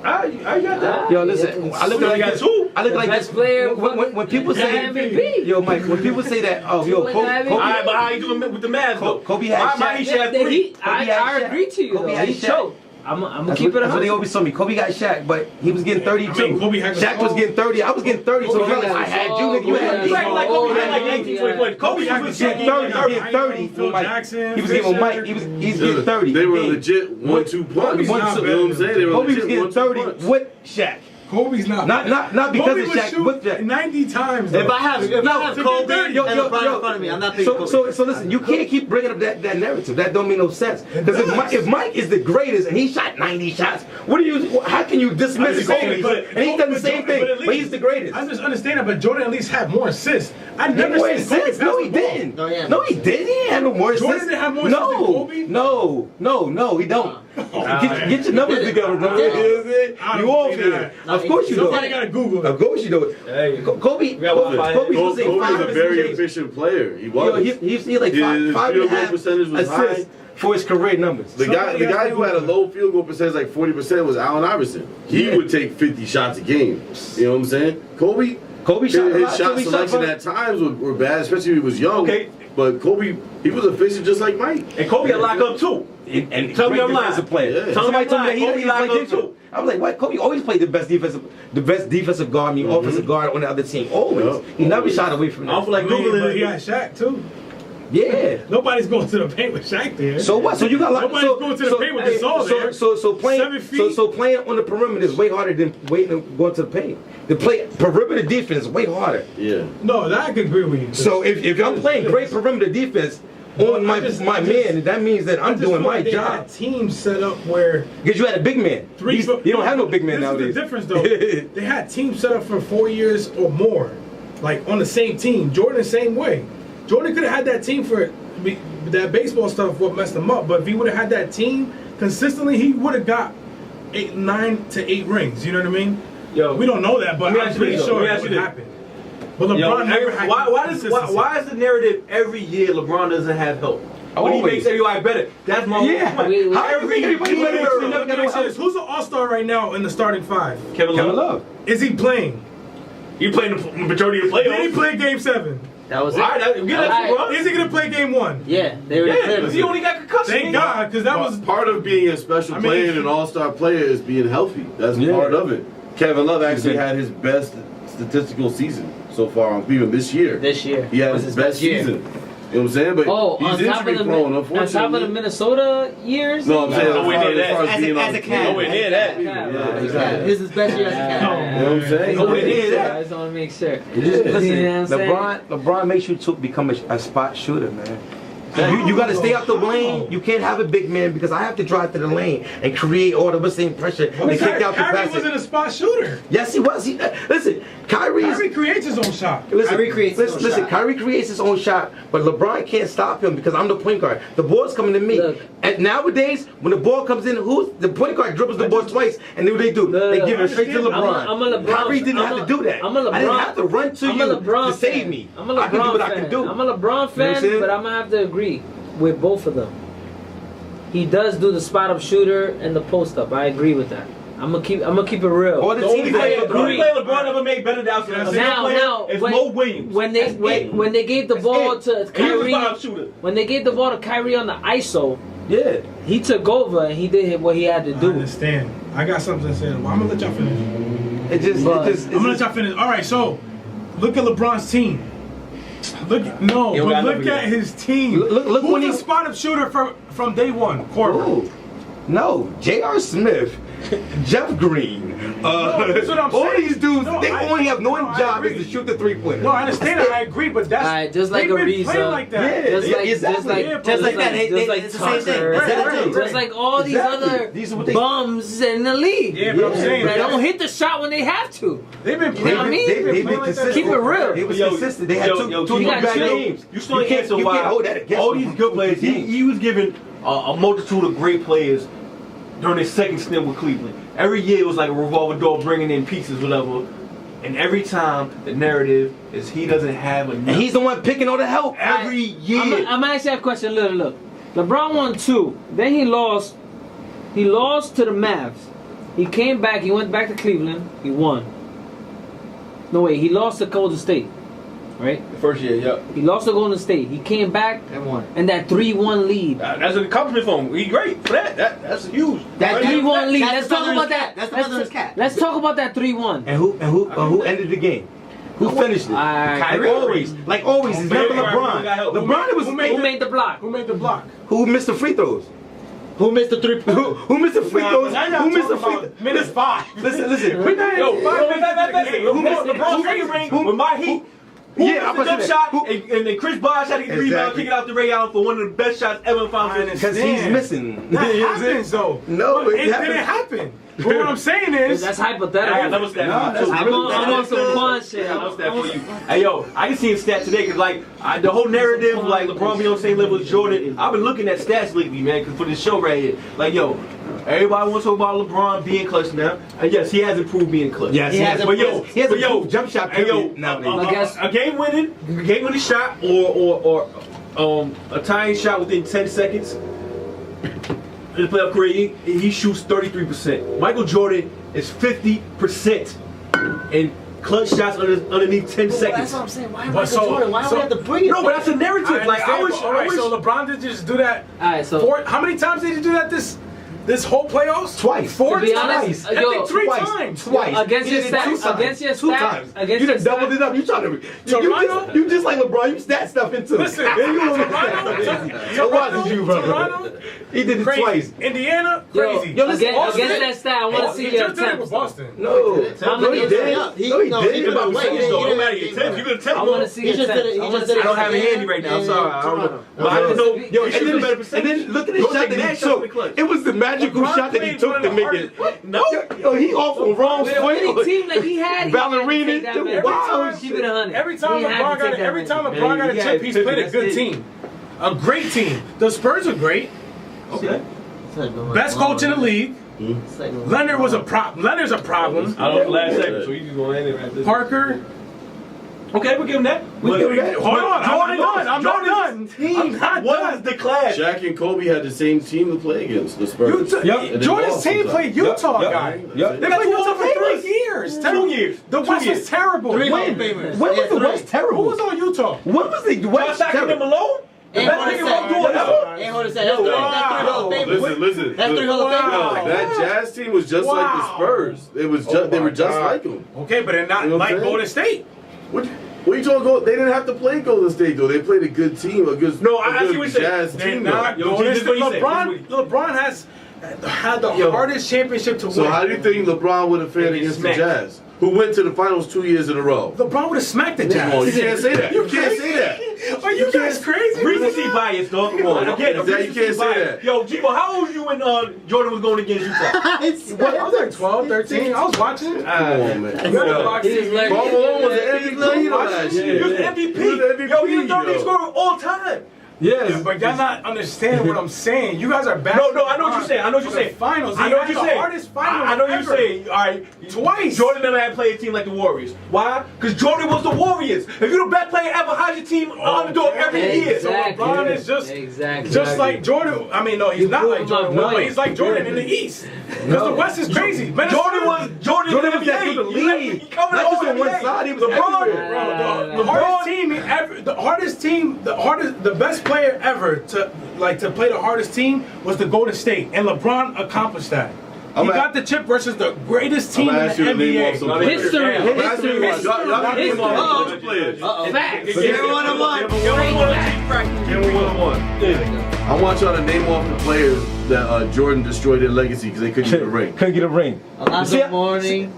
I got that. Yo, listen. I look You like got this. 2. I look like Best this. player. When people say MVP. Yo, Mike, when people say that, oh, yo, Win Kobe, the MVP. All right, but how you doing with the Mavs though? Kobe had Why he Shaq. should have 3? I had Shaq. agree to you Kobe though. had He Shaq. choked. I'm gonna That's keep what, it that's what they 100. always told me. Kobe got Shaq, but he was getting 30 too. I mean, Kobe had Shaq was getting 30. I was getting 30. So it felt like I had you, nigga. You had me. You acting like Kobe had like 19, 21. Kobe He was was with getting Shaq. 30. He was getting 30 Phil for Mike. Jackson, He was getting Fisher. Mike. He's getting 30. They were He legit 1-2 punch. Kobe's You know not what better I'm saying? They were Kobe was legit getting 1-2 30 punch. with Shaq. Kobe's not. Not because Kobe of would Shaq, shoot with Shaq. 90 times. If I have to Kobe get 30, and yo, LeBron in front of me, I'm not picking Kobe. So listen, you can't keep bringing up that narrative. That don't make no sense. Because if Mike is the greatest and he shot 90 shots, how can you dismiss Kobe? And he's done the same thing, but he's the greatest. I just understand that, but Jordan at least had more assists. I never More seen Kobe assists? pass No, he the ball. didn't. No, yeah. No, he didn't. He didn't have no more assists. Jordan didn't have more assists than Kobe? No, he don't. Get your numbers together, bro. You off here? Of course you Somebody don't. gotta Google Of it. course you don't. Hey. Kobe got Wi-Fi. was saying Kobe's 5 a very assists. efficient player. He Yo, was. he like His five and field a goal half percentage was assists high. for his career numbers. The Somebody guy has who to had a Google low field goal percentage, like 40%, was Allen Iverson. He would take 50 shots a game. You know what I'm saying? Kobe shot a lot. his shot Kobe selection shot at times were bad, especially when he was young. Okay. But Kobe, he was efficient just like Mike. And Kobe had lock up too. and Tell me great I'm lying. defensive player. Yeah. Tell me Somebody I'm told me that lying. Kobe he lock played up defensive. too. I was like, what? Kobe always played the best defensive guard. I mean, offensive guard on the other team. Always. Yeah. He never shot away from I don't that. feel like But Googling he it. had Shaq too. Yeah. Nobody's going to the paint with Shaq there. So what? So you got like Nobody's going to the paint with Gasol there. So playing 7 feet. so playing on the perimeter is way harder than waiting and going to the paint. The play perimeter defense is way harder. Yeah. No, that I can agree with you. So if I'm playing great perimeter defense on my man, that means that I'm doing my they job. had teams set up where Because you had a big man. You don't have no big man nowadays. This is the difference, though. They had teams set up for 4 years or more, like on the same team. Jordan the same way. Jordan could have had that team for that baseball stuff. What messed him up? But if he would have had that team consistently, he would have got 9 to 8 rings. You know what I mean? Yo, We don't know that, but Let me I'm ask you pretty this, sure let me it ask would you this. happen. But LeBron Yo, never had why is the narrative every year LeBron doesn't have help? When he Always. makes everybody better. That's my whole Yeah. point. How do you think everybody year, better if you never Let got me no ask you help? this. Who's the all-star right now in the starting 5? Kevin Kevin Love. Love. Is he playing? You playing the majority of the Did he playoffs. play Game 7? That was All right, it. get that All right. Is he gonna play Game 1? Yeah, they already Yeah, cleared because him. he only got concussion. Thank God, because that was Part of being a special I mean, player and an all-star player is being healthy. That's Yeah. part of it. Kevin Love actually Yeah. had his best statistical season so far on even this year. This year. He had was his best year. season. You know what I'm saying? But Oh, he's on top injury of the prone, on top of the unfortunately. Minnesota years. No, I'm saying Nowhere near that. as being on As a the cat. field. Nowhere near that. Yeah, Exactly. This is his best year as a cat. You know what I'm saying? Nowhere near that. I just want to make sure. It is. You know what I'm saying? LeBron makes you to become a spot shooter, man. You got to stay out the lane. You can't have a big man because I have to drive to the lane and create all the same pressure and kick out the Kyrie basket. wasn't a spot shooter. Yes, he was. Listen, Kyrie creates his own shot. Kyrie creates his own listen, shot. Kyrie creates his own shot, but LeBron can't stop him because I'm the point guard. The ball's coming to me. Look. And nowadays, when the ball comes in, who's the point guard dribbles the ball twice, and then what they do? They give it straight to LeBron. I'm a LeBron. Kyrie didn't have to do that. I'm a LeBron. I didn't have to run to I'm you a LeBron to save fan. me. I'm a LeBron I can do what fan. I can do. I'm a LeBron You know what I'm fan, saying? but I'm gonna have to agree with both of them. He does do the spot up shooter and the post up. I agree with that. I'm gonna keep it real. All the The only teams player that LeBron ever made better than Now, is when, Mo Williams. when they gave the ball to He was a Kyrie, spot-up shooter. when they gave the ball to Kyrie on the ISO, yeah. he took over and he did what he had to I do. understand. I got something to say. Well, I'm gonna let y'all finish. I'm But- I'm gonna let y'all finish. All right, so look at LeBron's team. Look at his team. Look Who's when a he- spot-up shooter from day one? Corbin. Ooh. No, J.R. Smith, Jeff Green, that's what I'm all saying. these dudes, No, they I- only have one no, I job agree. is to shoot the 3-pointer. No, I understand that. I agree, but that's Alright, just like they've been Ariza. playing like that. Yeah. Just like, exactly. Just like that, it's the same thing. Tucker, Exactly. just like all these Exactly. other These are what they- bums in the league. Yeah, but I'm saying That that don't hit the shot when they have to. they've been You know playing. what I mean? They've been playing like that. consistent. Keep it real. They was Yo, consistent. They had yo, two yo, two you bad gotta chill. games. You still ain't can't- answer you why can't hold that against all them. these good players. He was given a multitude of great players during his second stint with Cleveland. Every year it was like a revolving door, bringing in pieces, whatever. And every time the narrative is he doesn't have enough. And he's the one picking all the help. Every year. I'm gonna ask you a question. Look. LeBron won 2. Then he lost. He lost to the Mavs. He came back. He went back to Cleveland. He won. No wait. He lost to Golden State. Right. The first year, yeah. He lost to Golden State. He came back And won. and that 3-1 lead. That's an accomplishment for him. He's great for that. That's huge. That 3-1 lead. That's Let's the talk mother about of his that. cat. That's the mother of his cat. Let's talk about that 3-1. And who ended the game? Who finished it? Like always. Like always. It's never LeBron. LeBron was Who made the block? Who made the block? who missed the free throws. Who missed the 3 points? Who missed the free throws? Now y'all Who missed the talking free about minutes 5. Listen. Yo, 5 minutes. Who missed the LeBron's second ring with my Heat. Who Yeah, missed the jump that. shot? Who- And then Chris Bosh had to get the rebound, Exactly. kick it out to Ray Allen for one of the best shots ever in finals. Because he's missing. That You know what I'm saying? happens though. No, But it it happens. didn't happen. But what I'm saying is, That's I got hypothetical. another stat Nah, for you, that's too. I'm on some Quan shit. I know that for you. Hey yo, I can see a stat today because like the whole narrative like LeBron be on the same level as Jordan. I've been looking at stats lately, man, because for this show right here, like yo, everybody wants to talk about LeBron being clutch now, and yes, he has improved being clutch. Yes, he has. But yo, He has but a yo, jump shot hey, yo, period nowadays. a game winning shot or a tying shot within 10 seconds. In the playoff career, he shoots 33%. Michael Jordan is 50% in clutch shots underneath 10 That's seconds. what I'm saying. Why But Michael so- Jordan? Why do we have to bring it? No, but that's a narrative. I Like I understand, wish. so LeBron did just do that. Alright, so How many times did he do that this whole playoffs? Twice. 4 To be times. honest, I yo, think 3 Twice. times. Twice. Against He your did it stat- two times. against your Two stat- times. against You your done doubled stat- it up. You trying to Toronto? you just like LeBron. You stat stuff into. Listen, Yeah, you know what Toronto, I'm saying. So why did you, brother? Toronto, He did it crazy. twice. Indiana, Yo, crazy. Yo, listen, against Boston- that stat, I want to see He your just did it with attempts. Boston. No, How no, many he did. Yeah, No, he did. he About Wait, seconds he though. did Don't it matter in your game attempts. You one. can attempt. I want to see He your just did attempts. it. He I wanna just see did it. I don't have it in- handy right now. I'm in sorry. I don't know. Toronto. But I just know. Yo, he shoots a better and percentage. then look at the Don't shot take that that he shot took. with clutch. It was the magical LeBron shot that he played took one to of the make it. hardest- No. Yo, he off on wrong With any foot. team that he had, Ballerina, he had to take that dude, man. wow. Keep it 100. Every time He had to LeBron take got that every man. time LeBron got a Yeah, chip, he's Pippen, played a that's good it. team, a great team. The Spurs are great, Okay. best coach in the league. It's like Leonard was a problem. Leonard's a problem. I don't know the last segment, so you can go in and Parker. Okay, we'll give him that. Hold on, I'm not done. I'm not Jordan's done. team I'm not was done. the clash. Shaq and Kobe had the same team to play against, the Spurs. And they Jordan's lost team sometimes. played Utah, guy. Yep. They played Utah for 3 years. 2 years. The West was terrible. Three When Hall of Famers. was the West terrible? Who was on Utah? When was the West Shaq and them terrible? alone? The Ain't best hard to nigga say. won't do it ever. Ain't hard to say. That's three Hall of Famers. Listen. That's 3 Hall of Yo, Famers. that Jazz team was just like the Spurs. It was just they were just like them. Okay, but they're not You know what like I'm saying? Golden State. What are you talking about? They didn't have to play Golden State though. They played a good team, a good, No, a I see good what you're Jazz saying. They're team. not though. Yo, Golden this is what State. he said. LeBron has had the hardest championship to So win. how do you think LeBron would have fared They against the smacked. Jazz, who went to the finals 2 years in a row? LeBron would have smacked the Jazz. Oh, you can't say that. You can't say that. Are you guys crazy? Recency bias, dog. Come on. Again, You can't recency say bias. that. Yo, G-Bo, how old was you when Jordan was going against Utah? I was like 12, 13. I was watching. Come on, man. You remember boxing? He was like- Karl Malone was an MVP last He year. was the MVP. He was the MVP, Yo, he was the third yo. leading scorer of all time. Yeah, but y'all not understanding what I'm saying. You guys are back. No, I know what you're saying. I know what you're saying. Finals. I know what you're saying. The hardest finals. I know what you're ever. saying. All right. Twice. Jordan never had played a team like the Warriors. Why? Because Jordan was the Warriors. If you're the best player ever, how's your team underdog every year? Exactly. LeBron is just Exactly. like Jordan. I mean, no, he's not like Jordan, my but point. he's like Jordan in the East. Because the West is crazy. Jordan was Jordan in was the that NBA. through the He league. covered Not all just on NBA. one side, he was LeBron, everywhere. The hardest team ever, the best player ever to play the hardest team was the Golden State, and LeBron accomplished that. He got the chip versus the greatest team in the ask you to name off NBA. some players. History. I'm asking you, y'all name off a bunch of players. Facts. Give me one-on-one. I want y'all to name off the players that Jordan destroyed their legacy because they couldn't get a ring. Couldn't get a ring. Alonzo Mourning,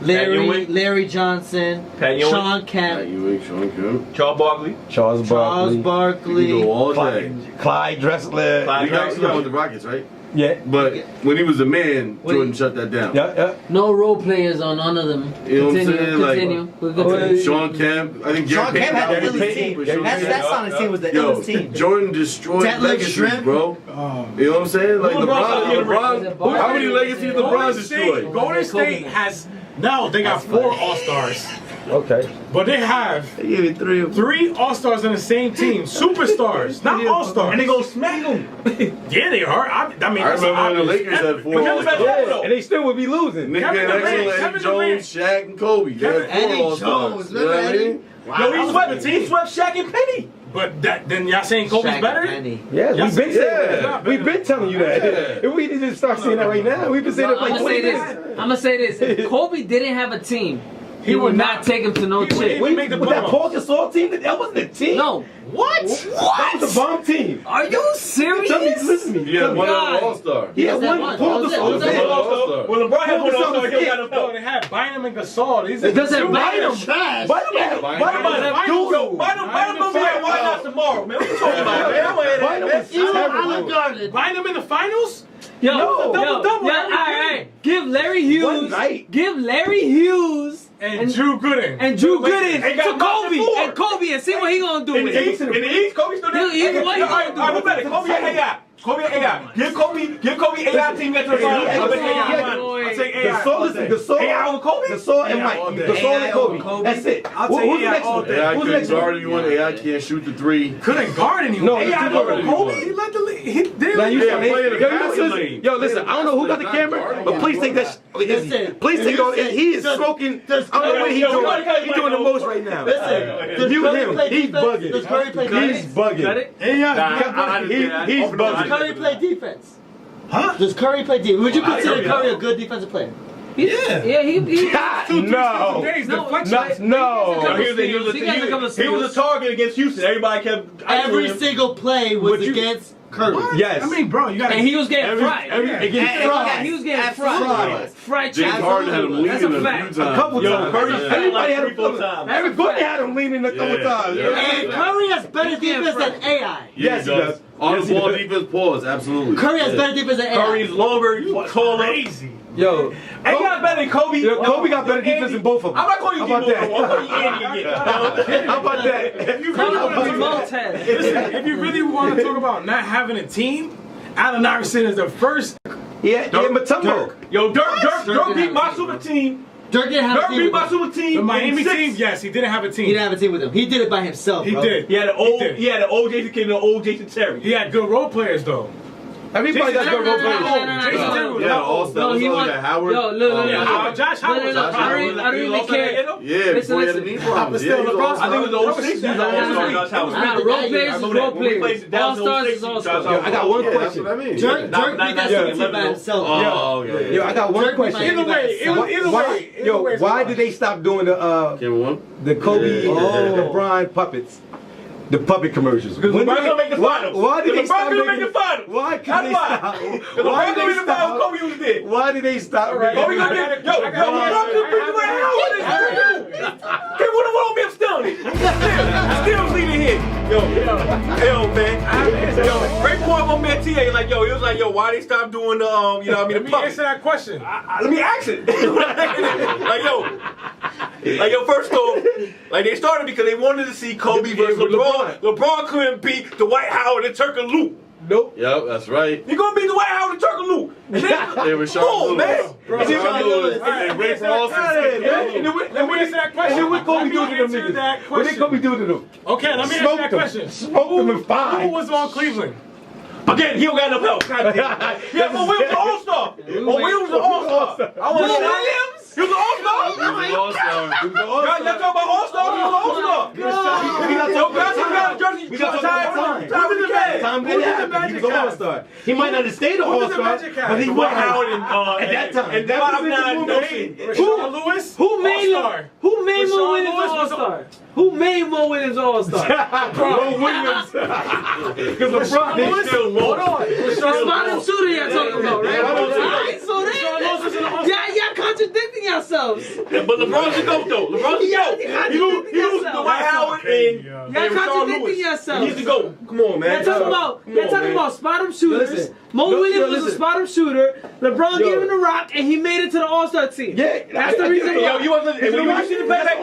Ewing. Larry Johnson, Pat Ewing. Sean Pat Kemp, Ewing, Sean Kemp. Charles Barkley. Charles Charles Barkley. You go Barkley. all day. Clyde Drexler. Clyde You got with the Rockets, right? Yeah. But when he was a man, Jordan shut that down. Yeah. No role players on none of them. You know what I'm saying? Like, Continue. We'll continue. Sean Kemp, I think Sean Kemp had Gary the illest Payton, team. but Sean That's Kemp- on his team was the Yo, illest team. Jordan destroyed Detlef legacies, Shrimp. bro. You know what I'm saying? Like Who LeBron, how many legacies LeBron Golden State, destroyed? Golden State has now they got 4 All-Stars, Okay. but they have They gave me 3 of them. 3 All-Stars on the same team, superstars, not All-Stars. And they go smack him. Yeah, they are. I mean, I that's remember when the obvious. Lakers had 4 But Kevin's better All-Stars. than him, And they still would be losing. Nick Kevin Van Durant, Exel, Kevin Eddie Durant. Jones, Shaq, and Kobe. They had Eddie 4 All-Stars. Jones, You know what I remember mean? Eddie? Yo, he swept Shaq and Penny. But then y'all saying Kobe's Shaq better? and Penny. Yeah, we've been saying Yeah. that. We've been telling you that. If we didn't start saying that right now, we've been saying that for I'm like gonna 20 say years. this. I'm gonna say this. If Kobe didn't have a team, he would would not not- take him to no he would- chick. would make the With that playoffs. Paul Gasol team, that wasn't a team. No. What? That was a bomb team. Are you serious? Tell me, listen to me. He had one God. other All-Star. He had That one. one. Paul That was it. Gasol. That was it. All-Star. When LeBron had one All-Star, he don't got no No, belt. they had Bynum and Gasol. These It doesn't two matter. Bynum. Trash. Why do Bynum Why don't be at White House tomorrow, man? What you talking about, man? I'm Bynum man. was You terrible. Olive Garden. Bynum in the finals? Yo, No. Double-double all every right. Give Larry One Hughes. night. Give Larry Hughes And Drew Gooden. and Drew Gooden They got to Kobe Boston and Kobe and see what he gonna do In with the it. East, Kobe still there. Either way, All right, who better? Kobe or AI? Kobe or AI? Give Kobe AI team get to the finals. I bet AI. Boy. I'll take AI. Gasol, listen, Gasol, AI over Kobe? Gasol and AI Mike. all day. Gasol and AI Kobe. over Kobe. That's it. I'll Who's take the AI next all one? day. AI Who's the couldn't next one? guard anyone. AI can't shoot the 3. Couldn't guard anyone. No, AI it's over guarding Kobe. anyone. He led the league. He did. Now you Yeah, said play in the yo, passing listen, lane. yo, listen. I don't know who got the Not camera, guarding but please take that. Listen, Please take you on. said- He is does- smoking. does I don't know what he's Yo, doing. Curry He's doing the most right now. Listen, Mute Curry him. play He's defense? bugging. Does Curry play He's defense? bugging. He's Does bugging. Curry play defense? Huh? Does Curry play defense? Would you I consider agree. Curry a good defensive player? Yeah, he No. Days No, deflection. No. He was a target against Houston. Everybody kept Every him. single play was against Curry. Yes. I mean, bro, you got and he was getting fried. Against Fried. He was getting Absolutely. fried. Fried James chicken. Harden had him That's a leading a fact. few times. a couple Yo, times. Curry Everybody like had 3-4 him. times. Everybody had him leaning a couple times. Yeah. And Curry has better defense than AI. Yeah, Yes, he does. On Yes, the he ball does. defense, pause. Absolutely. Curry has Yeah. better defense than AI. Curry's longer, taller. crazy. Yo, And he got better than Kobe. Yo, Kobe got better defense than both of them. I'm not calling you How about G-Bo that? no more. I'm calling you Andy again. How about that? If you Come really on, want to talk Montez. Listen, if you really want to talk about not having a team, Allen Iverson is the first Yeah, Matumbo. Yo, Dirk beat my super team. Dirk didn't have a Dirk team. beat with my him. super team. The Miami in 6. team, yes, he didn't have a team. He didn't have a team with him. He did it by himself. He bro. did. He had an old Jason Kidd and an old Jason Terry. He had good role players though. Everybody got good role players. Jason Terry was Yeah, not old. all-star. he was won. Howard. Yo, look. Josh Howard. I don't even care. Yeah, Listen, before he had the listen. knee problems. Still Yeah, he was LeBron. all-star. I think it was 06. He was all-star. Josh Howard. Role players is role When we played players. down All stars 06, is all Josh stars. Howard. I got one Yeah, that's question. what I mean. Dirk beat that super team by himself. Oh, okay. Yo, I got one Dirk beat question. Either way. Yo, why did they stop doing the Kobe and LeBron puppets? The puppet commercials. Because LeBron gonna make the finals. Why did they stop LeBron gonna make the finals? Why could That's they why. stop? Because Why LeBron did gonna they make the finals. stop? Kobe was there. Why did they stop? Kobe gonna get LeBron could beat the White Howard. Okay, what on me? I'm still in it. Still leading here. Yo, man. Yo, great point on man TA. Like, yo, he was like, yo, why they stop doing the you know what I mean, Let the me puppets? answer that question. Let me ask it. like yo, first off, like they started because they wanted to see Kobe versus LeBron. LeBron couldn't beat the White Howard and Turk and Luke. Nope. Yep, that's right. He gonna beat the White Howard and Turk and Luke. They were Come on, man. Rashawn Lewis. And Ray Frost. Let me answer that question. And then what Kobe do to them niggas? What did Kobe do to them? Okay, let me answer that question. Smoked them in 5. Who was on Cleveland? Again, he don't got enough help. God damn. Yeah, but Will was an all-star. Will was an all-star. I want to say Williams. He was an all-star. Y'all talking about all-star? He was an all-star. We got jersey. We got time. He was an all-star. He might not have stayed an all-star, but he was Howard at that time. And that was Rashawn Lewis? Who made All-star. Mo Williams all-star? Who made Mo Williams all-star? Mo Williams. Because LeBron is still Hold on. Spot shooter y'all talking about, right? Alright, so Rashawn then, y'all contradicting yourselves. But LeBron's the GOAT though. LeBron's the GOAT. He lose to Dwight Howard and Y'all contradicting yourselves. He's the GOAT. Come on, man. They're talking about spot-up shooters. Listen. Mo No, Williams yo, was a listen. spot-up shooter. LeBron gave him the rock, and he made it to the All-Star team. Yeah, That's the reason. Yo, you wasn't. When you see the playback,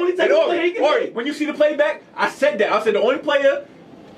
when you see the playback, I said that. I said the only player,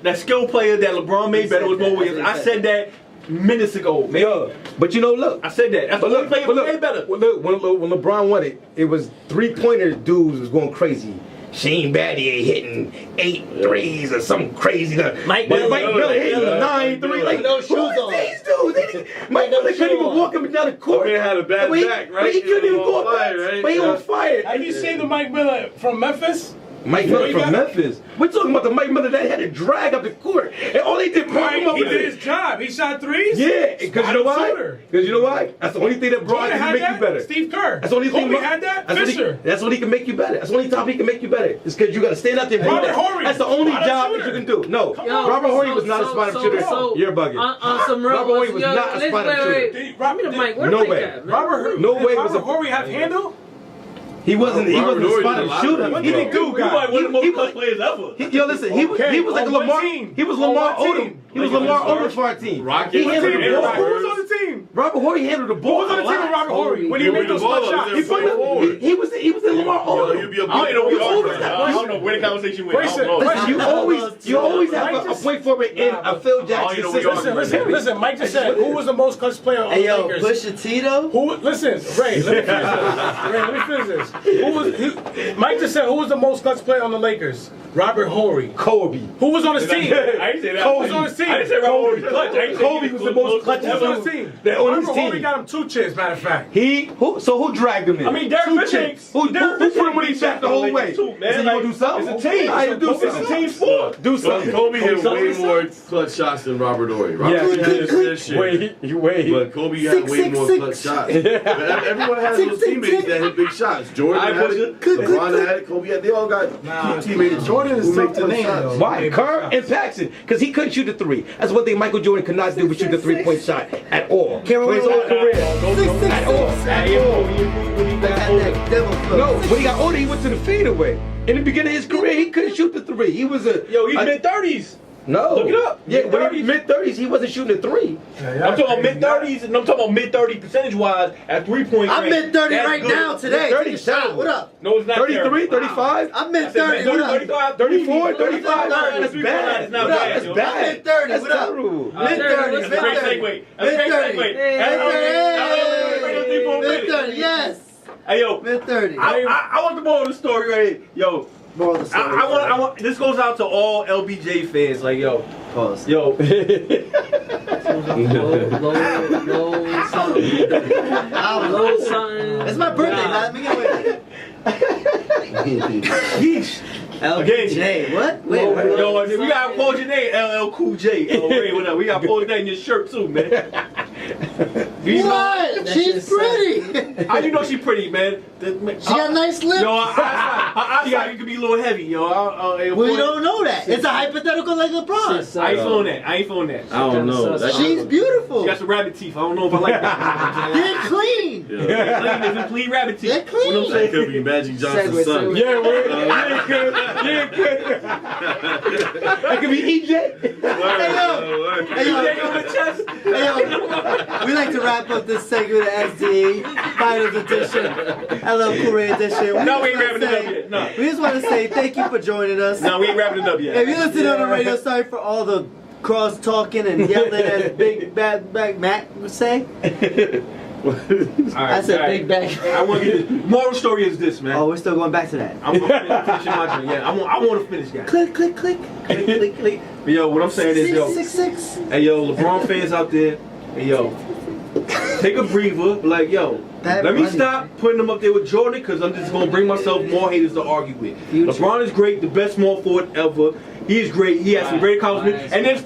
that skill player that LeBron made better was Mo Williams. I said that minutes ago, man. Yo, but you know, look. I said that. That's the only player who played better. When LeBron won it, it was 3-pointer dudes was going crazy. Shane Battier hitting 8 threes or something crazy. Mike Miller hitting 9 threes. Like, no shoes who is on. these dudes? Mike Miller couldn't even walk him down the court. He had a bad back, right? But he couldn't even go up. Right? But he on fire. Have you seen the Mike Miller from Memphis? Mike Miller from Memphis. We're talking about the Mike Miller that had to drag up the court. And all they did was him up He with did it. his job. He shot threes. Yeah, because you know why? Shooter. Because you know why? That's the only thing that brought Jordan can had make that. you better. Steve Kerr. That's the only thing. Kobe had that. Fisher. That's what he can make you better. That's the only time he can make you better. It's because you got to stand out there. and Robert do that. Horry. That's the only Spot-up job shooter. that you can do. No, Yo, Robert Horry was not a spot-up shooter. You're bugging. On some real, Robert Horry was yo, not a spot-up shooter. Give me the mic. Where No the mic way. at, man? Robert Horry have handle? He wasn't a Horry did a spot-up lot shooter. of He things, didn't do He might guys. one of the most clutch players ever. Yo, listen, he was like on one Lamar. team. He was On Lamar one Odom. team. He was Lamar Odom for our team. Rocket. He handled Who the ball. Who was on the team? Robert Horry handled the Who ball. was on the team with Robert Horry when he He made those the ball clutch up. shots? He put the forward. He was in Lamar Yo, Odom. he'd be a I don't know big who guard. I don't know where the conversation went. I don't know. Listen, you always have a point forward in a Phil Jackson you know, system. Listen. Mike just said, who was the most clutch player on Hey the yo, Lakers? Pusha T though. Listen, Ray, let me finish this. Mike just said, who was the most clutch player on the Lakers? Robert Horry. Kobe. Who was on his team? I didn't say that. Who was on his team? I didn't say Robert Horry was clutch. I didn't say Kobe was the most clutch Who was on his team? That on his Robert Horry team. got him 2 chips, matter of fact. Who dragged him in? I mean, Derek Two Fisher. chicks. Who put him when he back the whole way? Too, man. Is he gonna do something? It's a team. I do It's a something. team sport. Do something. Kobe hit way more clutch shots than Robert Horry. Robert Horry had his fair share. But Kobe had way more clutch shots. But everyone has those teammates that hit big shots. Jordan had it, LeBron had it, Kobe had it. They all got teammates. Jordan is who make tough to clutch name, shots. though. Why? Kerr and Paxson. Because he couldn't shoot the 3. That's one thing Michael Jordan could not do, but shoot the 3-point shot at all. For his whole career. At all. That devil flow. No, when he got older, he went to the fadeaway. In the beginning of his career, he couldn't shoot the 3. He was a... Yo, he's mid-30s. No. Look it up. Yeah, Mid-30s. mid-30s, he wasn't shooting a three. Yeah, I'm talking about mid-30s, and I'm talking about mid-30 percentage-wise at 3-point I'm range. mid 30 That's right good. now today. Mid-30 Take a shot. What up? No, it's not 33, terrible. 35? I'm mid 30. What up? 35, 34, 35? That's That's bad. bad. Not What up? bad, That's yo. bad. Mid 30. That's What up? terrible. Mid 30. That's a great segue. That's a great segue. Mid 30. Yes. Hey, yo. Mid 30. I want the moral of the story right here. Yo, Moral of the story. I want. This goes out to all LBJ fans. Like, yo, Pause. yo. Low something. It's my birthday, man. Let me get with it. Yeesh. LBJ. What? Wait. Yo, we gotta pause your name, LL Cool J. Oh, wait, what up? We gotta pause that in your shirt too, man. What? She's pretty. How you know she pretty, man? She got nice lips. Yo, her eyesight could be a little heavy, yo. Well, you don't know that. It's a hypothetical like LeBron. I ain't feeling that. I ain't feeling that. I don't know. That She's She beautiful. got some rabbit teeth. I don't know if I like that. They're clean. Clean, it's clean rabbit teeth. They're clean. You know what I'm That saying? could be Magic Johnson's son. Yeah, word. Yeah, good. Yeah, good. That could be EJ. Hey, yo. Hey, yo. On the chest. Hey, yo. We like to wrap up this segment of S.D.E. Finals Edition, LL Cool Ray Edition. No, we ain't wrapping it up yet. No. We just want to say thank you for joining us. No, we ain't wrapping it up yet. If you listen on the radio, sorry for all the cross talking and yelling as Big Bad Back Matt would say. I said Big Bag. I want to get this. Moral story is this, man. Oh, we're still going back to that. I'm finishing my drink. Yeah, I want to finish, guys. Click, click, click. Click, click, click. But yo, what I'm saying is, yo, 666. hey, yo, LeBron fans out there, hey, yo, take a breather. Be like, yo, That let me money. stop putting them up there with Jordan because I'm just going to bring myself more haters to argue with. Future. LeBron is great, the best small forward ever. He is great. He has some great accomplishments. And there's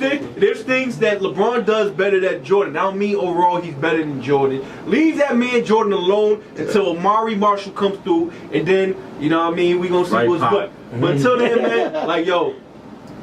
things that LeBron does better than Jordan. I don't mean overall he's better than Jordan. Leave that man Jordan alone until Amari Marshall comes through. And then, you know what I mean, we going to see Right, what's Pop. what. But until then, man, like, yo,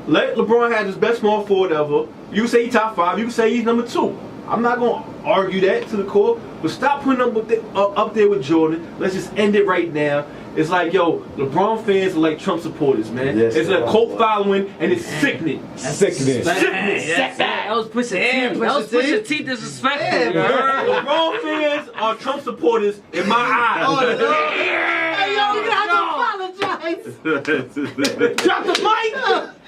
let LeBron have his best small forward ever. You can say he's top 5. You can say he's number 2. I'm not going to argue that to the core. But stop putting him up there with Jordan. Let's just end it right now. It's like, yo, LeBron fans are like Trump supporters, man. Yes, it's a sir. cult following, and it's sickening. Sickening. That was Pusha T. Damn, That was Pusha T. Pusha T disrespectful. Damn, you heard? LeBron fans are Trump supporters in my eyes. Oh, no. Hey, yo, you're going to have to apologize. Drop the mic!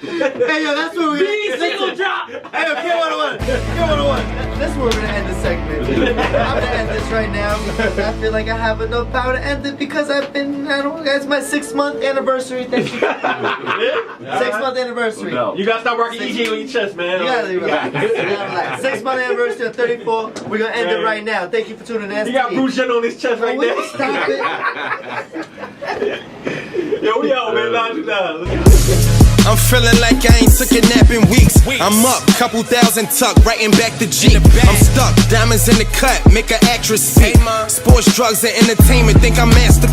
Hey, yo, that's where we Single drop. Hey, yo, K101. K101. That's where we're going to end the segment. I'm going to end this right now because I feel like I have enough power to end it because it's my 6-month anniversary. Thank you. 6-month anniversary. No. You gotta stop rocking EJ on your chest, man. You gotta relax. You gotta relax. 6-month anniversary of 34. We're gonna end it right now. Thank you for tuning in. He got Bruce Jenner on his chest right Will there. you stop it? Yo, we out, man. Nah, you down. I'm feeling like I ain't took a nap in weeks. I'm up, couple thousand tuck, writing back the Jeep. I'm stuck, diamonds in the cut, make an actress speak. Sports, drugs, and entertainment, think I'm master